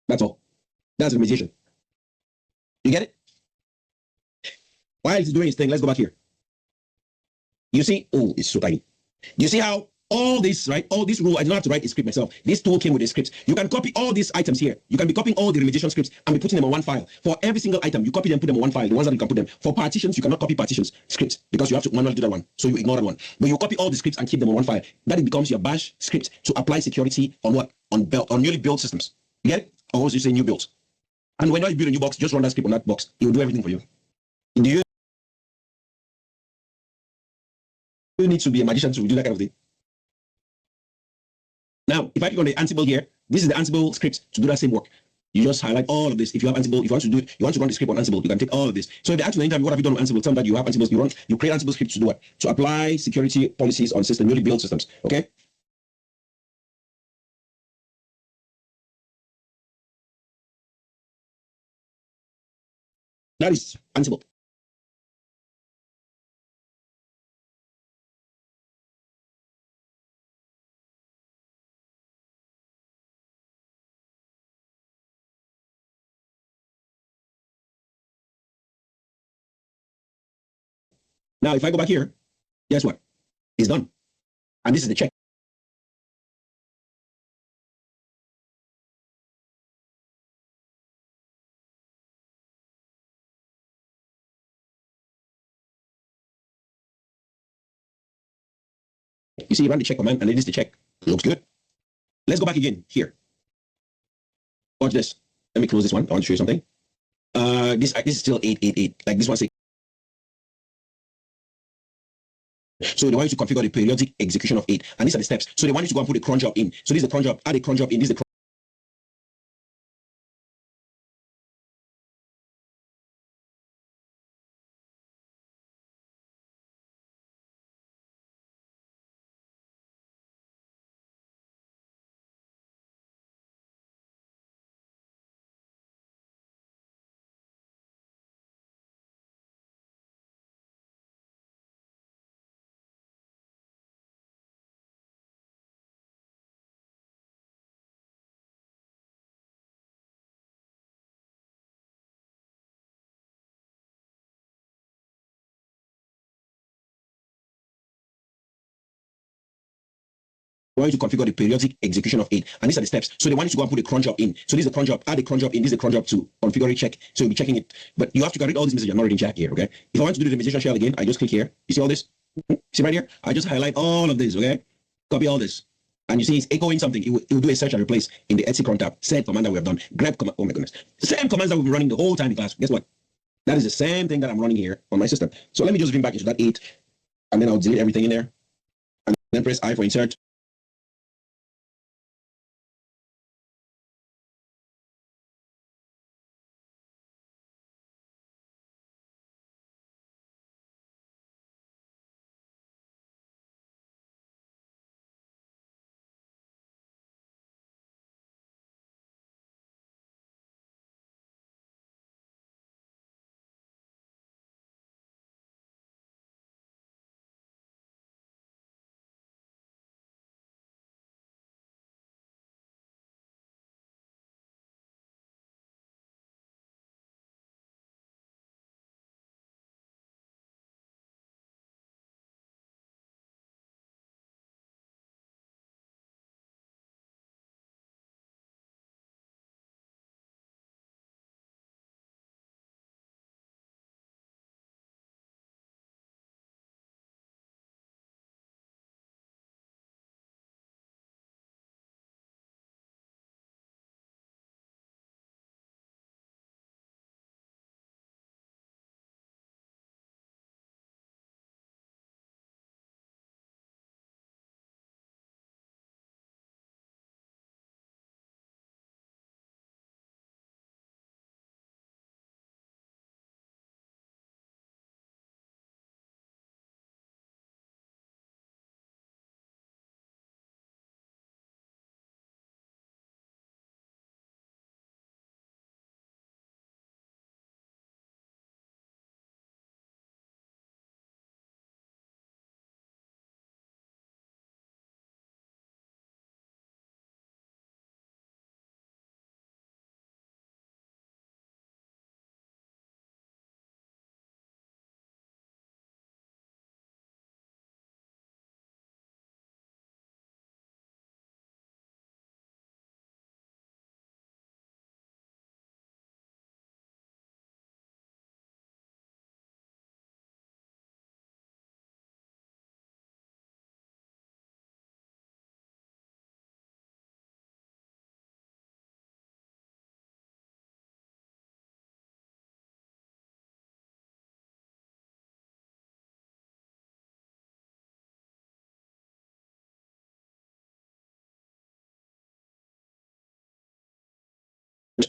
That's all. That's remediation. You get it? While it's doing its thing, let's go back here. You see, oh, it's so tiny. You see how all this, right? All this rule, I don't have to write a script myself. This tool came with a script. You can copy all these items here. You can be copying all the remediation scripts and be putting them on one file. For every single item, you copy them, put them on one file, the ones that you can put them. For partitions, you cannot copy partitions scripts because you have to manually do that one. So you ignore that one. But you copy all the scripts and keep them on one file. That it becomes your bash script to apply security on what? On newly built systems. You get it? Or as you say, new builds. And when you build a new box, just run that script on that box. It will do everything for you. Do you need to be a magician to do that kind of thing? Now, if I click on the Ansible here, this is the Ansible script to do that same work. You just highlight all of this. If you have Ansible, if you want to do, you want to run the script on Ansible, you can take all of this. So if they ask you anytime, what have you done on Ansible? Tell them that you have Ansible. You create Ansible scripts to do what? To apply security policies on system, newly built systems. Okay. That is Ansible. Now, if I go back here, guess what? It's done. And this is the check. You see, you run the check command, and it is the check. It looks good. Let's go back again here. Watch this. Let me close this one. I want to show you something. This is still 888. Like this one. So they want you to configure the periodic execution of 8. And these are the steps. So they want you to go and put a cron job in. So this is the cron job. Add a cron job in. This is the want you to configure the periodic execution of 8. And these are the steps. So they want you to go and put a cron job in. So this is the cron job. Add a cron job in. This is the cron job to configure a check. So you'll be checking it. But you have to read all these messages. I'm not reading check here, okay? If I want to do the remediation shell again, I just click here. You see all this? See right here? I just highlight all of this, okay? Copy all this. And you see it's echoing something. It will do a search and replace in the Etsy cron tab. Set command that we have done. Grep command. Oh my goodness. The same commands that we've been running the whole time in class. Guess what? That is the same thing that I'm running here on my system. So let me just bring back into that 8. And then I'll delete everything in there. And then press I for insert.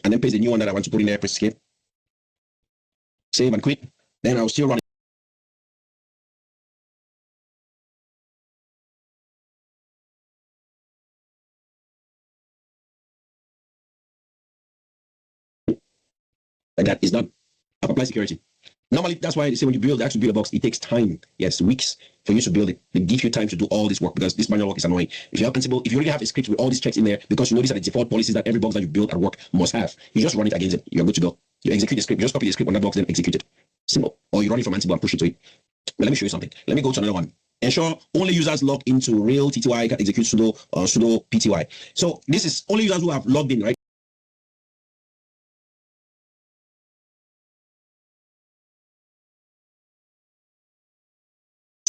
and then paste the new one that I want to put in there, press escape. Save and quit. Then I'll still run it. Like that, it's done. I've applied security. Normally, that's why they say when you build, actually build a box, it takes time. Yes, weeks for you to build it. They give you time to do all this work because this manual work is annoying. If you have Ansible, if you already have a script with all these checks in there, because you know these are the default policies that every box that you build at work must have, you just run it against it. You're good to go. You execute the script, you just copy the script on that box, then execute it. Simple. Or you run it from Ansible and push it to it. But let me show you something. Let me go to another one. Ensure only users log into RHEL TTY can execute sudo pty. So this is only users who have logged in, right?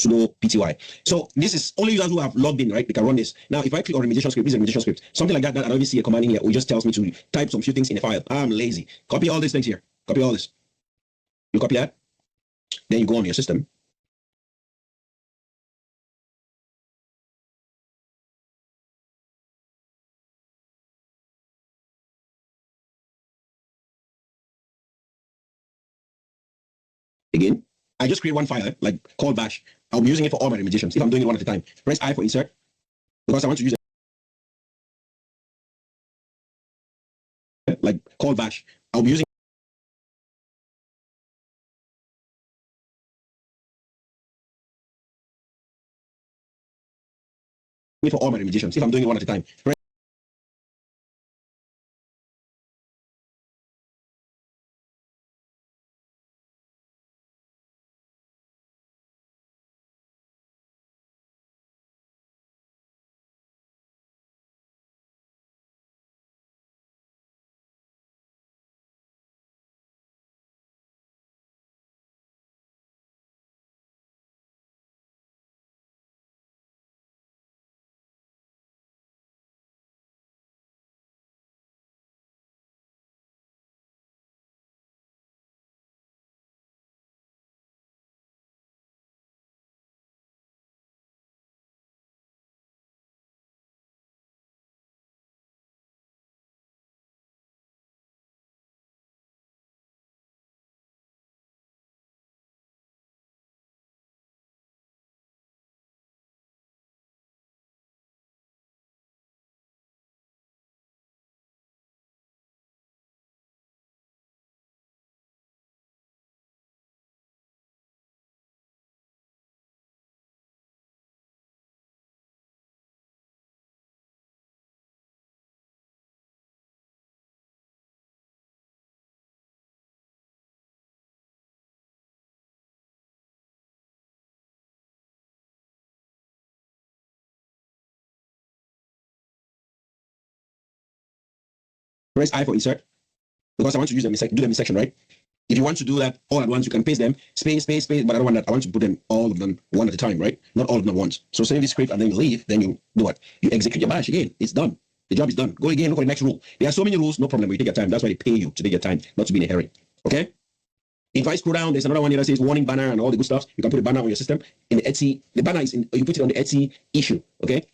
Sudo pty. So this is only users who have logged in, right? They can run this. Now, if I click on remediation script, this is a remediation script. Something like that, I don't even see a command in here. It just tells me to type some few things in a file. I'm lazy. Copy all these things here. Copy all this. You copy that. Then you go on your system. Again, I just create one file, like called bash. I'll be using it for all my remediations. If I'm doing it one at a time, press I for insert because I want to use it like called bash. I'll be using it for all my remediations. If I'm doing it one at a time, press I for insert because I want to use them do them in section, right? If you want to do that all at once, you can paste them, space, space, space, but I don't want that. I want to put them all of them one at a time, right? Not all of them at once. So save this script and then you leave, then you do what? You execute your bash again. It's done. The job is done. Go again, look for the next rule. There are so many rules, no problem. You take your time. That's why they pay you to take your time, not to be in a hurry. Okay? If I scroll down, there's another one here that says warning banner and all the good stuff. You can put a banner on your system in the Etsy. The banner is in, you put it on the Etsy issue. Okay?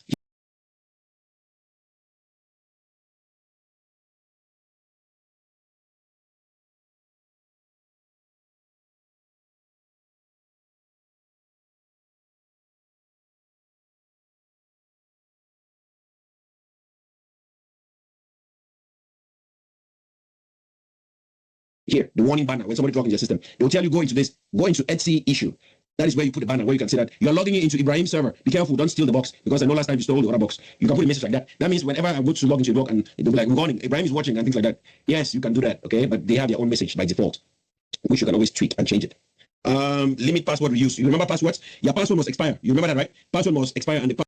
Here, the warning banner, when somebody logs into your system, they will tell you go into this, go into Etsy issue. That is where you put the banner, where you can say that you're logging in into Ibrahim's server. Be careful, don't steal the box, because I know last time you stole the other box. You can put a message like that. That means whenever I go to log into your box and it'll be like, warning, Ibrahim is watching and things like that. Yes, you can do that, okay? But they have their own message by default, which you can always tweak and change it. Limit password reuse. You remember passwords? Your password must expire. You remember that, right? Password must expire and the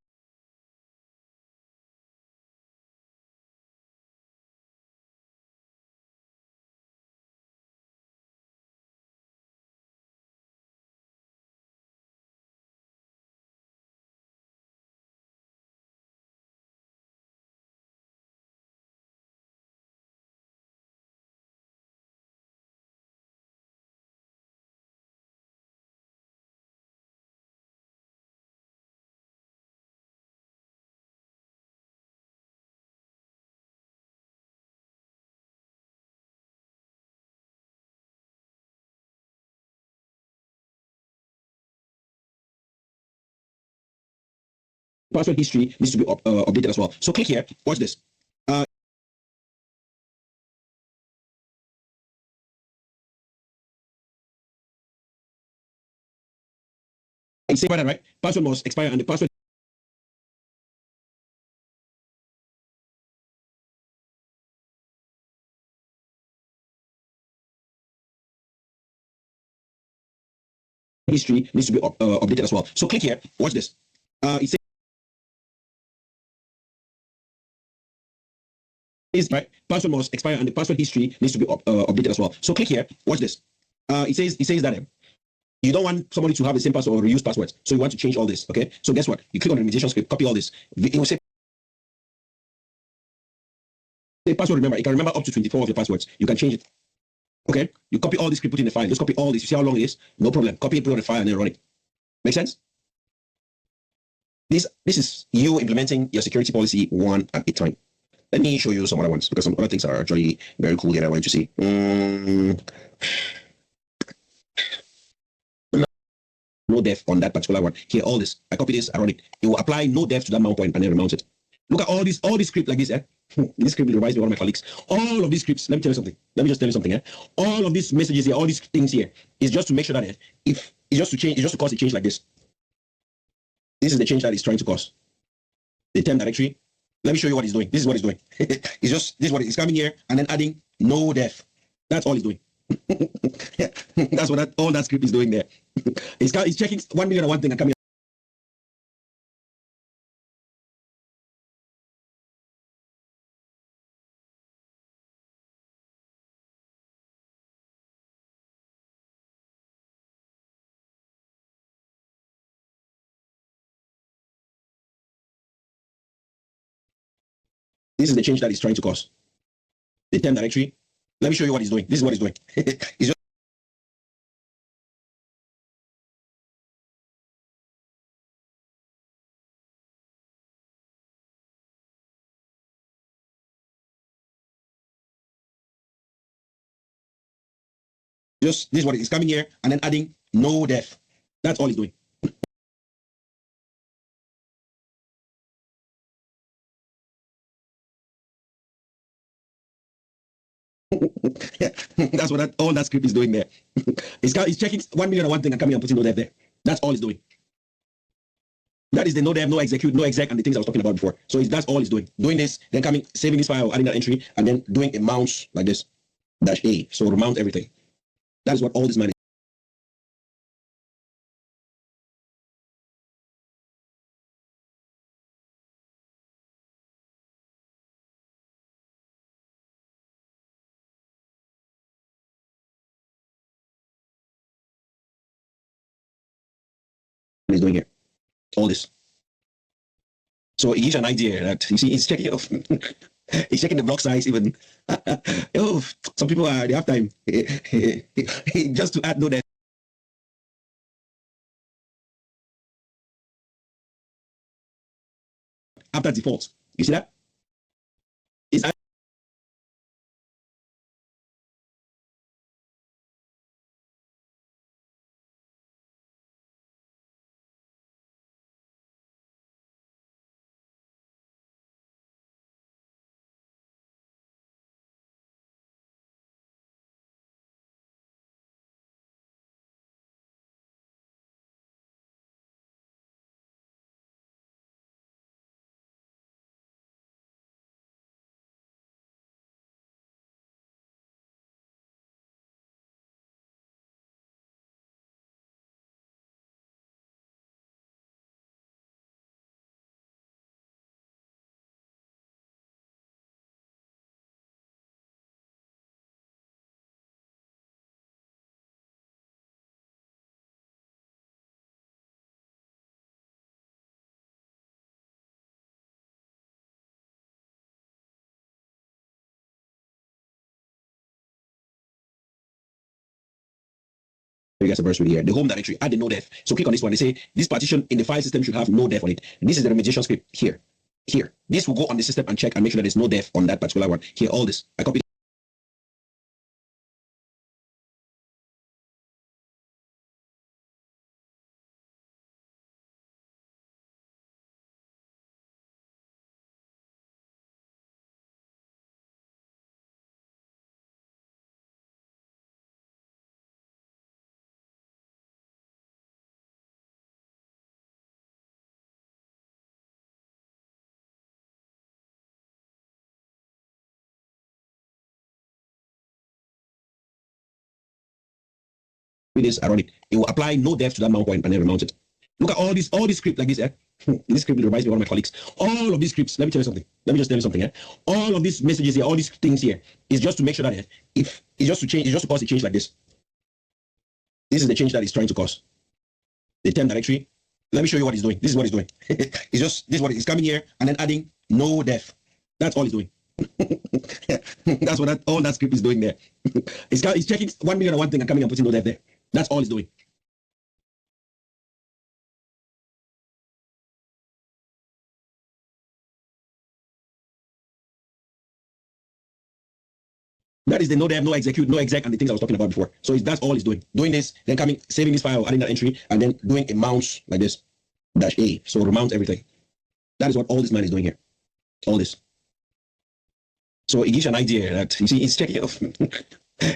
password history needs to be updated as well. So click here. Watch this. It's saying right? Password must expire and the password history needs to be updated as well. So click here. Watch this. It says right. Password must expire and the password history needs to be updated as well. So click here. Watch this. It says that you don't want somebody to have the same password or reuse passwords. So you want to change all this. Okay. So guess what? You click on the remediation script, copy all this. It will say password remember. You can remember up to 24 of your passwords. You can change it. Okay. You copy all this script, put in the file. Just copy all this. You see how long it is? No problem. Copy it, put it on the file, and then run it. Make sense? This is you implementing your security policy one at a time. Let me show you some other ones because some other things are actually very cool here. I want you to see. No def on that particular one. Here, all this. I copy this, I run it. It will apply no def to that mount point and then remount it. Look at all this script like this. This script reminds me of one of my colleagues. All of these scripts, let me tell you something. Let me just tell you something. All of these messages here, all these things here, is just to make sure that if it's just to change, it's just to cause a change like this. This is the change that it's trying to cause. The temp directory. Let me show you what it's doing. This is what it's doing. It's just this is what it's coming here and then adding no def. That's all it's doing. Yeah, that's what all that script is doing there. It's checking 1 million and one thing and coming This is the change that it's trying to cause. The temp directory. Let me show you what it's doing. This is what it's doing. It's just this is what it's coming here and then adding no def. That's all it's doing. Yeah, that's what all that script is doing there. It's checking 1 million and one thing and coming and putting no def there. That's all it's doing. That is the no dev, no execute, no exec, and the things I was talking about before. So that's all it's doing. Doing this, then coming, saving this file, adding that entry, and then doing a mount like this. -A. So remount everything. That is what all this man is doing here. All this. So it gives you an idea that you see it's checking off. He's checking the block size even. Oh, some people they have time just to add no dev. After default. You see that? It's you guys a verse with here. The home directory, add the no def. So click on this one. They say this partition in the file system should have no def on it. This is the remediation script here. Here. This will go on the system and check and make sure that there's no def on that particular one. Here, all this. I copy with this, I run it. It will apply no def to that mount point and then remount it. Look at all this script like this, eh? This script reminds me of one of my colleagues. All of these scripts, let me tell you something. Let me just tell you something, eh? All of these messages here, all these things here, is just to make sure that if it's just to change, it's just to cause a change like this. This is the change that it's trying to cause. The temp directory. Let me show you what it's doing. This is what it's doing. It's just this is what it's coming here and then adding no def. That's all it's doing. That's what all that script is doing there. It's checking 1 million and one thing and coming and putting no def there. That's all it's doing. That is the no dev, no execute, no exec, and the things I was talking about before. So that's all it's doing. Doing this, then coming, saving this file, adding that entry, and then doing a mouse like this, -A. So remount everything. That is what all this man is doing here. All this. So it gives you an idea that, you see, it's checking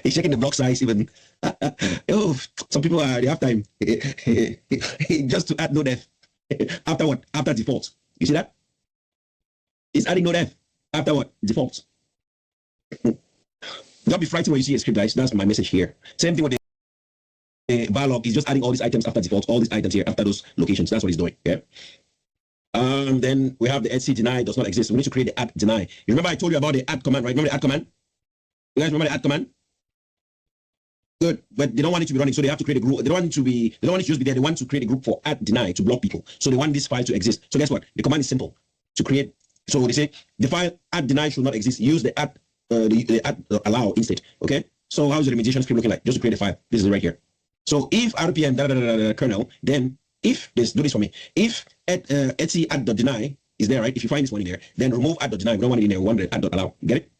he's checking the block size even. Oh, some people they have time just to add no def. After what? After default. You see that? It's adding no def. After what? Default. Don't be frightened when you see a script, guys. That's my message here. Same thing with the varlog. Is just adding all these items after default, all these items here after those locations. That's what it's doing. Yeah. Then we have the etc deny does not exist. We need to create the add deny. You remember I told you about the add command, right? Remember the add command? You guys remember the add command? Good, but they don't want it to be running, so they have to create a group. They don't want it to just be there. They want to create a group for add deny to block people. So they want this file to exist. So guess what? The command is simple to create. So they say the file add deny should not exist. Use the add the add allow instead. Okay. So how's the remediation script looking like? Just to create a file. This is right here. So if rpm kernel, then if this do this for me, if etc add.deny is there, right? If you find this one in there, then remove add.deny. We don't want it in there. We want the add.allow. Get it?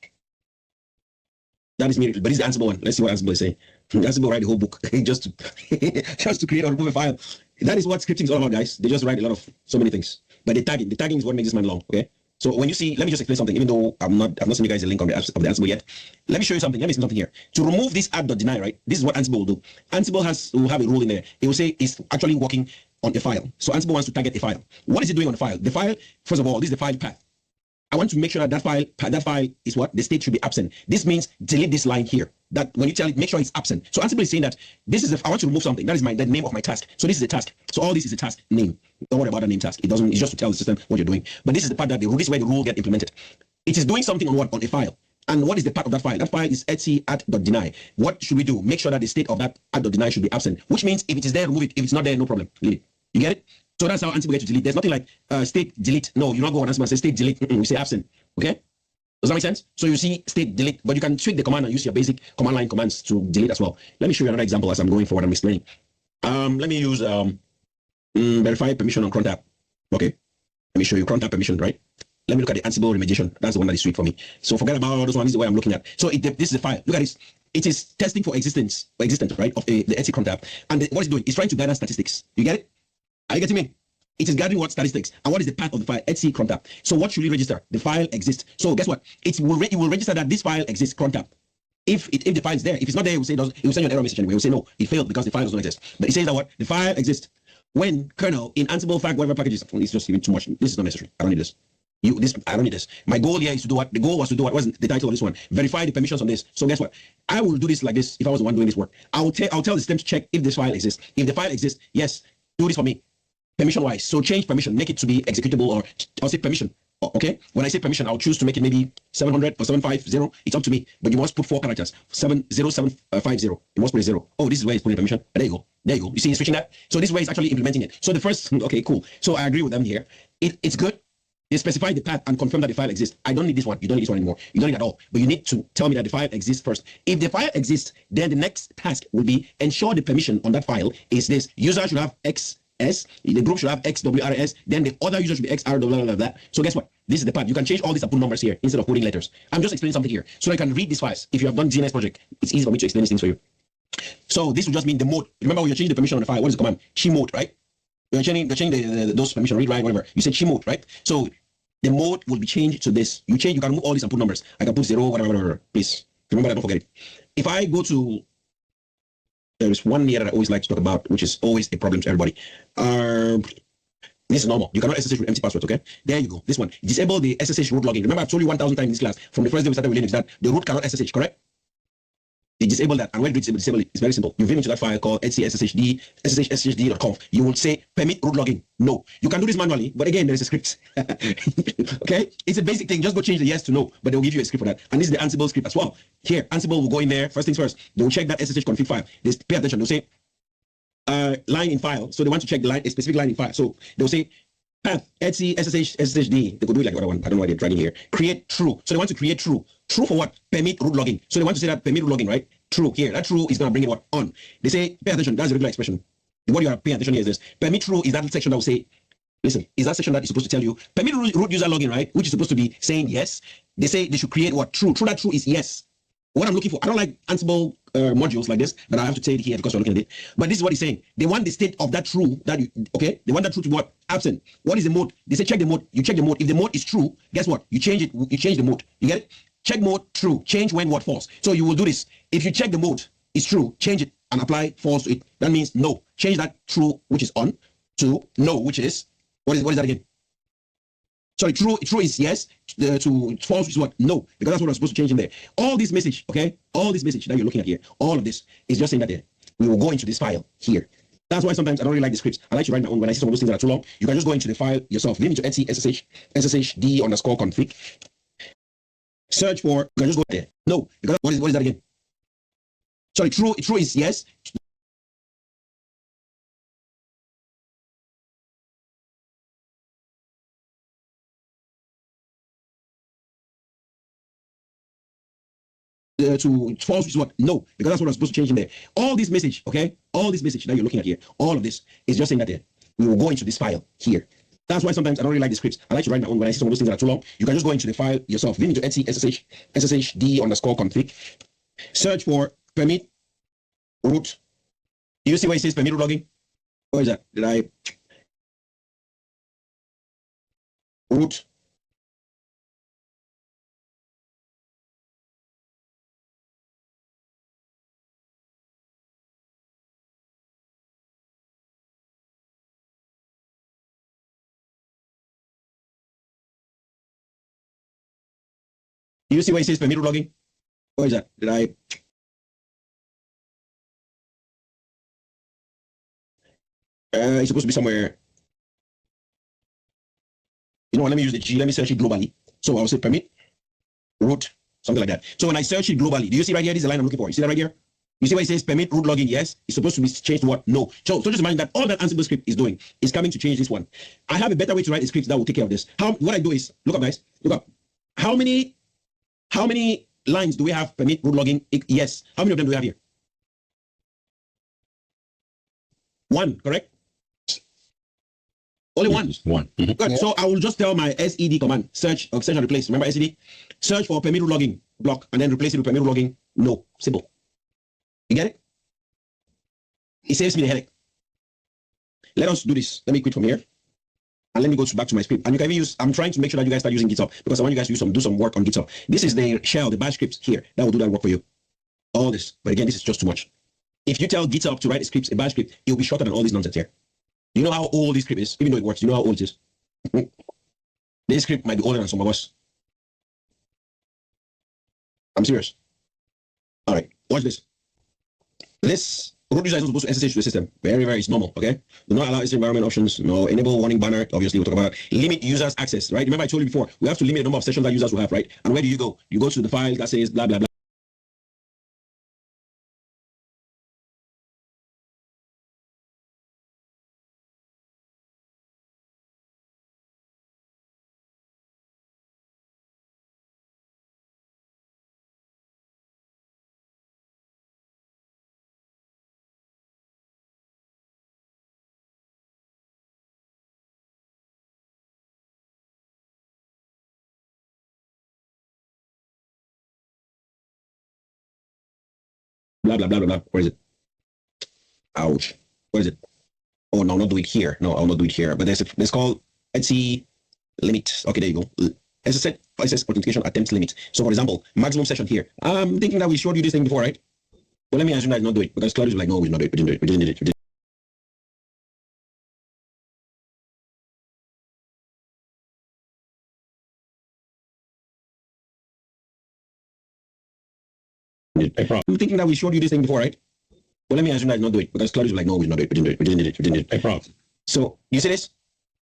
That is me, but this is the Ansible one. Let's see what Ansible is saying. Ansible write the whole book just to create or remove a file. That is what scripting is all about, guys. They just write a lot of so many things. But the tagging is what makes this man long. Okay. So when you see, let me just explain something. Even though I've not sent you guys a link on the Ansible yet. Let me show you something. Let me explain something here. To remove this add.deny, right? This is what Ansible will do. Ansible will have a rule in there. It will say it's actually working on a file. So Ansible wants to target a file. What is it doing on the file? The file, first of all, this is the file path. I want to make sure that that file is what? The state should be absent. This means delete this line here. That when you tell it, make sure it's absent. So Ansible is saying that this is I want to remove something. That is the name of my task. So this is a task. So all this is a task name. Don't worry about the name task. It's just to tell the system what you're doing. But this is the part that this is where the rule get implemented. It is doing something on what? On a file. And what is the part of that file? That file is etc add.deny. What should we do? Make sure that the state of that add.deny should be absent. Which means if it is there, remove it. If it's not there, no problem. Leave it. You get it? So that's how Ansible gets to delete. There's nothing like state delete. No, you're not going on Ansible and say state delete. We say absent. Okay? Does that make sense? So you see state delete, but you can tweak the command and use your basic command line commands to delete as well. Let me show you another example as I'm going forward. I'm explaining. Let me use verify permission on cron tab. Okay. Let me show you cron tab permission, right? Let me look at the Ansible remediation. That's the one that is sweet for me. So forget about all those ones. This is what I'm looking at. So this is the file. Look at this. It is testing for existence, right, of the etc cron tab. And what it's doing is trying to gather statistics. You get it? Are you getting me? It is gathering what statistics and what is the path of the file etc cron tab. So what should we register? The file exists. So guess what? It will register that this file exists cron tab. If the file is there, if it's not there, it will send you an error message anyway. It will say no, it failed because the file does not exist. But it says that what? The file exists. When kernel in Ansible flag whatever packages, it's just even too much. This is not necessary. I don't need this. I don't need this. My goal here is to do what? The goal was to do what? Wasn't the title of this one? Verify the permissions on this. So guess what? I will do this like this if I was the one doing this work. I'll tell the system to check if this file exists. If the file exists, yes, do this for me. Permission wise. So change permission, make it to be executable, or I'll say permission. Okay. When I say permission, I'll choose to make it maybe 700 or 750. It's up to me. But you must put 4 characters. 70750. You must put a 0. Oh, this is where it's putting permission. There you go. There you go. You see, it's switching that. So this way it's actually implementing it. So the first, okay, cool. So I agree with them here. It's good. They specify the path and confirm that the file exists. I don't need this one. You don't need this one anymore. You don't need it at all. But you need to tell me that the file exists first. If the file exists, then the next task will be ensure the permission on that file is this. User should have XS. The group should have XWRS. Then the other user should be XR, blah, blah, blah, blah. So guess what? This is the part. You can change all these and put numbers here instead of putting letters. I'm just explaining something here so I can read these files. If you have done DNS project, it's easy for me to explain these things for you. So this will just mean the mode. Remember when you're changing the permission on the file, what is the command? Chi mode, right? You're changing those permission, read, write, whatever. You say chi mode, right? So the mode will be changed to this. You can remove all these and put numbers. I can put 0, whatever. Please remember that, don't forget it. If I go to, there is one here that I always like to talk about, which is always a problem to everybody. This is normal. You cannot SSH with empty passwords, okay? There you go. This one. Disable the SSH root login. Remember, I've told you 1,000 times in this class from the first day we started with Linux that the root cannot SSH, correct? disable that. And when you disable it, it's very simple. You vim into that file called sshd.conf. You will say permit root logging. No, you can do this manually, but again, there is a script. Okay, it's a basic thing. Just go change the yes to no, but they'll give you a script for that. And this is the Ansible script as well. Here, Ansible will go in there. First things first, they will check that ssh config file. They pay attention. They'll say line in file. So they want to check the line, a specific line in file. So they'll say path etc sshd. They could do it like the other one. I don't know why they're dragging here. Create true. So they want to create true. True for what? Permit root logging. So they want to say that permit root logging, right? True here. That true is going to bring it what? On. They say pay attention. That's the regular expression. What you are paying attention here is this. Permit true is that section that will say, listen, is that section that is supposed to tell you permit root user login, right? Which is supposed to be saying yes. They say they should create what? True. True, that true is yes. What I'm looking for, I don't like Ansible modules like this, but I have to say it here because we're looking at it. But this is what he's saying. They want the state of that true that you, okay? They want that true to what? Absent. What is the mode? They say check the mode. You check the mode. If the mode is true, guess what? You change it. You change the mode. You get it? Check mode true. Change when what false. So you will do this. If you check the mode is true, change it and apply false to it. That means no. Change that true, which is on, to no, which is what is that again? Sorry, true is yes. To false is what? No, because that's what I'm supposed to change in there. All this message, okay? All this message that you're looking at here, all of this is just saying that there. We will go into this file here. That's why sometimes I don't really like the scripts. I like to write my own. When I see some of those things that are too long, you can just go into the file yourself. Vim into sshd_config. Search for. You can just go there. No, because what is that again? Sorry, true is yes. To false is what? No, because that's what I'm supposed to change in there. All this message, okay? All this message that you're looking at here, all of this is just saying that there. We will go into this file here. That's why sometimes I don't really like the scripts. I like to write my own. When I see some of those things that are too long, you can just go into the file yourself. Vim into sshd_config. Search for permit root. Do you see where it says permit root logging? What is that? Did I root? Do you see where it says permit root logging? What is that? Did I? It's supposed to be somewhere. You know what? Let me use the G. Let me search it globally. So I'll say permit root, something like that. So when I search it globally, do you see right here? This is the line I'm looking for. You see that right here? You see where it says permit root login? Yes. It's supposed to be changed to what? No. So just imagine that all that Ansible script is doing is coming to change this one. I have a better way to write a script that will take care of this. What I do is, look up guys, look up. How many lines do we have permit root login? Yes. How many of them do we have here? One, correct? Only one. Just one. Good. Yeah. So I will just tell my sed command, search and replace. Remember sed? Search for permit root logging block and then replace it with permit root logging. No. Simple. You get it? It saves me the headache. Let us do this. Let me quit from here. And let me go back to my script. And you can even use, I'm trying to make sure that you guys start using GitHub because I want you guys to do some work on GitHub. This is the shell, the bash scripts here that will do that work for you. All this. But again, this is just too much. If you tell GitHub to write a script, a bash script, it will be shorter than all this nonsense here. Do you know how old this script is? Even though it works, you know how old it is? This script might be older than some of us. I'm serious. All right, watch this. This root user is not supposed to SSH to the system. Very, very normal, okay? Do not allow this environment options. No, enable warning banner. Obviously, we'll talk about limit users access, right? Remember I told you before, we have to limit the number of sessions that users will have, right? And where do you go? You go to the file that says blah, blah, blah. Blah, blah, blah, blah, blah. Where is it? Ouch. Where is it? Oh, no, not do it here. No, I'll not do it here. But there's called Etsy limit. Okay, there you go. SSH authentication attempt limit. So, for example, maximum session here. I'm thinking that we showed you this thing before, right? Well, let me assume that it's not do it because Claudius was like, no, we didn't do it. We didn't do it. We didn't do it. We didn't. it. A problem. I'm thinking that we showed you this thing before, right? Well, let me assume that it's not do it because Claudius was like, no, we did not do it. We didn't do it. We didn't do it. We didn't do it. A problem. So you see this?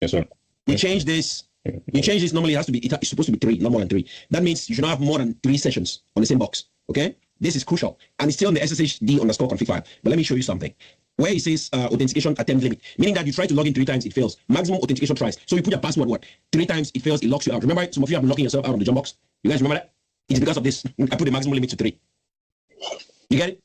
Yes, sir. You change this. You change this. Normally, it has to be. It's supposed to be 3, not more than 3. That means you should not have more than 3 sessions on the same box. Okay, this is crucial, and it's still in the SSHD_config file. But let me show you something. Where it says authentication attempt limit, meaning that you try to log in 3 times, it fails. Maximum authentication tries. So you put your password 3 times, it fails, it locks you out. Remember, some of you have been locking yourself out of the jump box. You guys remember that? It's because of this. I put the maximum limit to 3. You get it?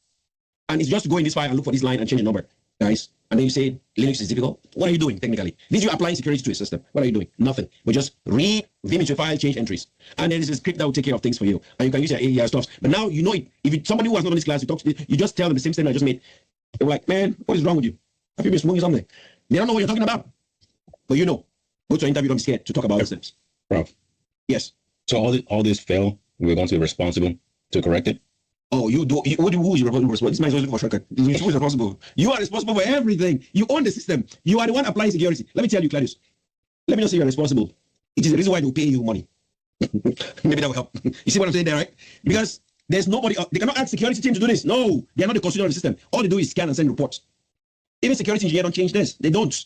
And it's just to go in this file and look for this line and change the number, guys. And then you say Linux is difficult. What are you doing technically? This is you applying security to a system. What are you doing? Nothing. But just read vim into a file, change entries, and there is a script that will take care of things for you. And you can use your AER stuff. But now you know it. If somebody who has not on this class, you just tell them the same thing I just made. They're like, man, what is wrong with you? Have you been smoking something? They don't know what you're talking about. But you know, go to an interview. Don't be scared to talk about systems. Prof. Yes. So all this fail, we're going to be responsible to correct it. Oh, who is responsible? This man is looking for shortcut. Who is responsible? You are responsible for everything. You own the system. You are the one applying security. Let me tell you, Claudius. Let me not say you're responsible. It is the reason why they will pay you money. Maybe that will help. You see what I'm saying there, right? Because there's nobody. They cannot ask security team to do this. No, they are not the custodian of the system. All they do is scan and send reports. Even security engineer don't change this. They don't.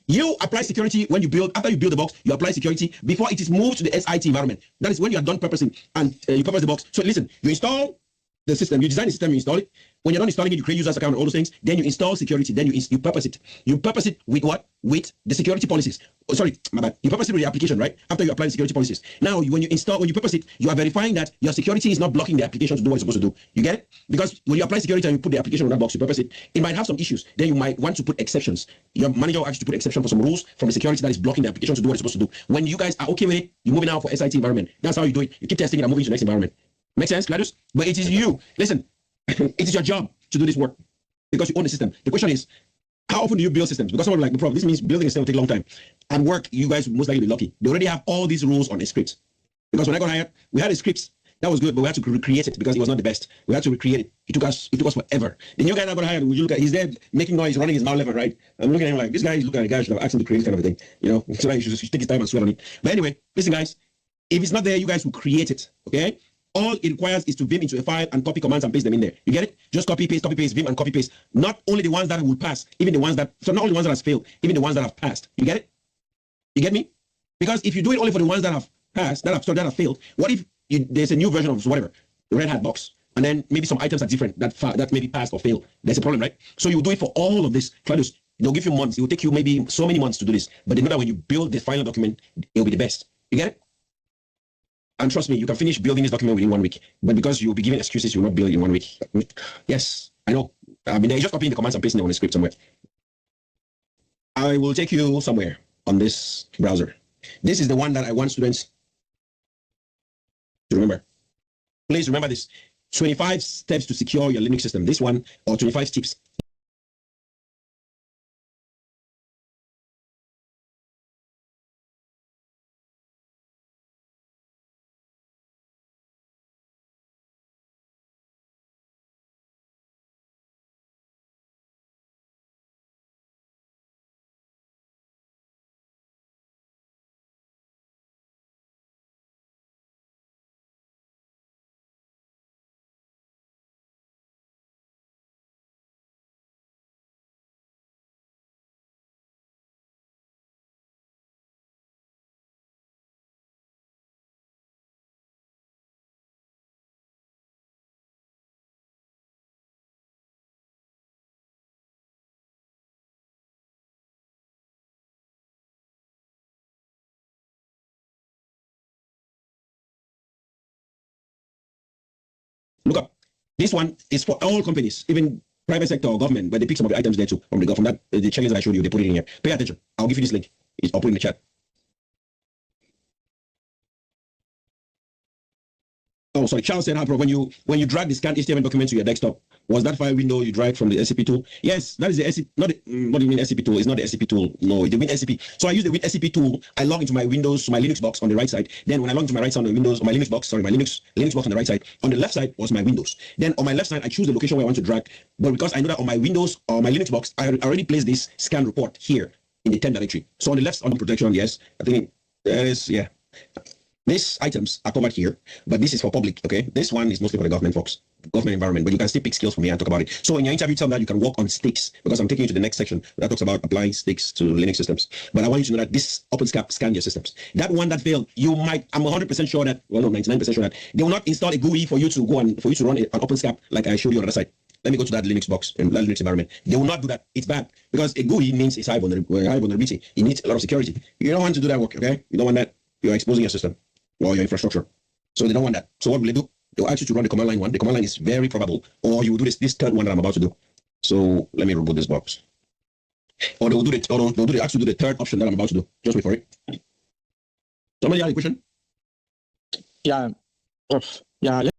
You apply security when you build, after you build the box, you apply security before it is moved to the SIT environment. That is when you are done purposing and you purpose the box. So listen, you install the system, you design the system, you install it. When you're done installing it, you create users account and all those things. Then you install security. Then you purpose it. You purpose it with what? With the security policies. Oh, sorry, my bad. You purpose it with the application, right? After you apply the security policies. Now, when you purpose it, you are verifying that your security is not blocking the application to do what it's supposed to do. You get it? Because when you apply security and you put the application on that box, you purpose it, it might have some issues. Then you might want to put exceptions. Your manager will ask you to put exception for some rules from the security that is blocking the application to do what it's supposed to do. When you guys are okay with it, you move it out for SIT environment. That's how you do it. You keep testing it and moving to the next environment. Make sense, Claudius? But it is you. Listen, it is your job to do this work because you own the system. The question is, how often do you build systems? Because someone like, bro, this means building a system will take a long time. And work, you guys will most likely be lucky. They already have all these rules on a script. Because when I got hired, we had a script that was good, but we had to recreate it because it was not the best. We had to recreate it. It took us forever. The new guy that got hired, would you look at, he's there making noise, running his mouth left and right. I'm looking at him like, this guy is looking at the guy should have asked him to create this kind of a thing. You know, so he should take his time and sweat on it. But anyway, listen guys, if it's not there, you guys will create it. Okay? All it requires is to vim into a file and copy commands and paste them in there. You get it? Just copy, paste, vim and copy, paste. Not only the ones that will pass, even the ones that, so not only the ones that have failed, even the ones that have passed. You get it? You get me? Because if you do it only for the ones that have passed, that have failed, what if there's a new version of whatever, the Red Hat box, and then maybe some items are different that maybe passed or failed? There's a problem, right? So you do it for all of this. Claudius, they'll give you months. It will take you maybe so many months to do this. But they know that when you build the final document, it will be the best. You get it? And trust me, you can finish building this document within 1 week. But because you'll be given excuses, you will not build it in 1 week. Yes, I know. I mean, they're just copying the commands and pasting them on the script somewhere. I will take you somewhere on this browser. This is the one that I want students to remember. Please remember this. 25 steps to secure your Linux system. This one, or 25 tips. Look up. This one is for all companies, even private sector or government, but they pick some of the items there too from that the checklist that I showed you. They put it in here. Pay attention. I'll give you this link. I'll put it in the chat. Oh, sorry. Charles said, when you drag the scanned HTML document to your desktop, was that file window you dragged from the SCP tool? Yes, that is the SCP. What do you mean SCP tool? It's not the SCP tool. No, the Win SCP. So I use the Win SCP tool. I log into my Windows, my Linux box on the right side. Then when I log into my right side on the Windows, my Linux box, my Linux box on the right side. On the left side was my Windows. Then on my left side, I choose the location where I want to drag. But because I know that on my Windows or my Linux box, I already placed this scan report here in the temp directory. So on the left, on the protection, yes, I think there is, yeah. These items are covered here, but this is for public, okay? This one is mostly for the government folks. government environment, but you can still pick skills from here and talk about it. So in your interview, tell me that you can work on stakes, because I'm taking you to the next section that talks about applying stakes to Linux systems. But I want you to know that this OpenSCAP scan your systems. That one that failed, you might, I'm 100% sure that, well, no, 99% sure that they will not install a GUI for you to go and for you to run an OpenSCAP like I showed you on the other side. Let me go to that Linux box and that Linux environment. They will not do that. It's bad because a GUI means it's high vulnerability. It needs a lot of security. You don't want to do that work, okay? You don't want that. You're exposing your system or your infrastructure. So they don't want that. So what will they do? They'll ask you to run the command line one. The command line is very probable, or you will do this third one that I'm about to do. So let me reboot this box. Or they'll ask you to do the third option that I'm about to do. Just wait for it. Somebody have a question? Yeah. Yeah.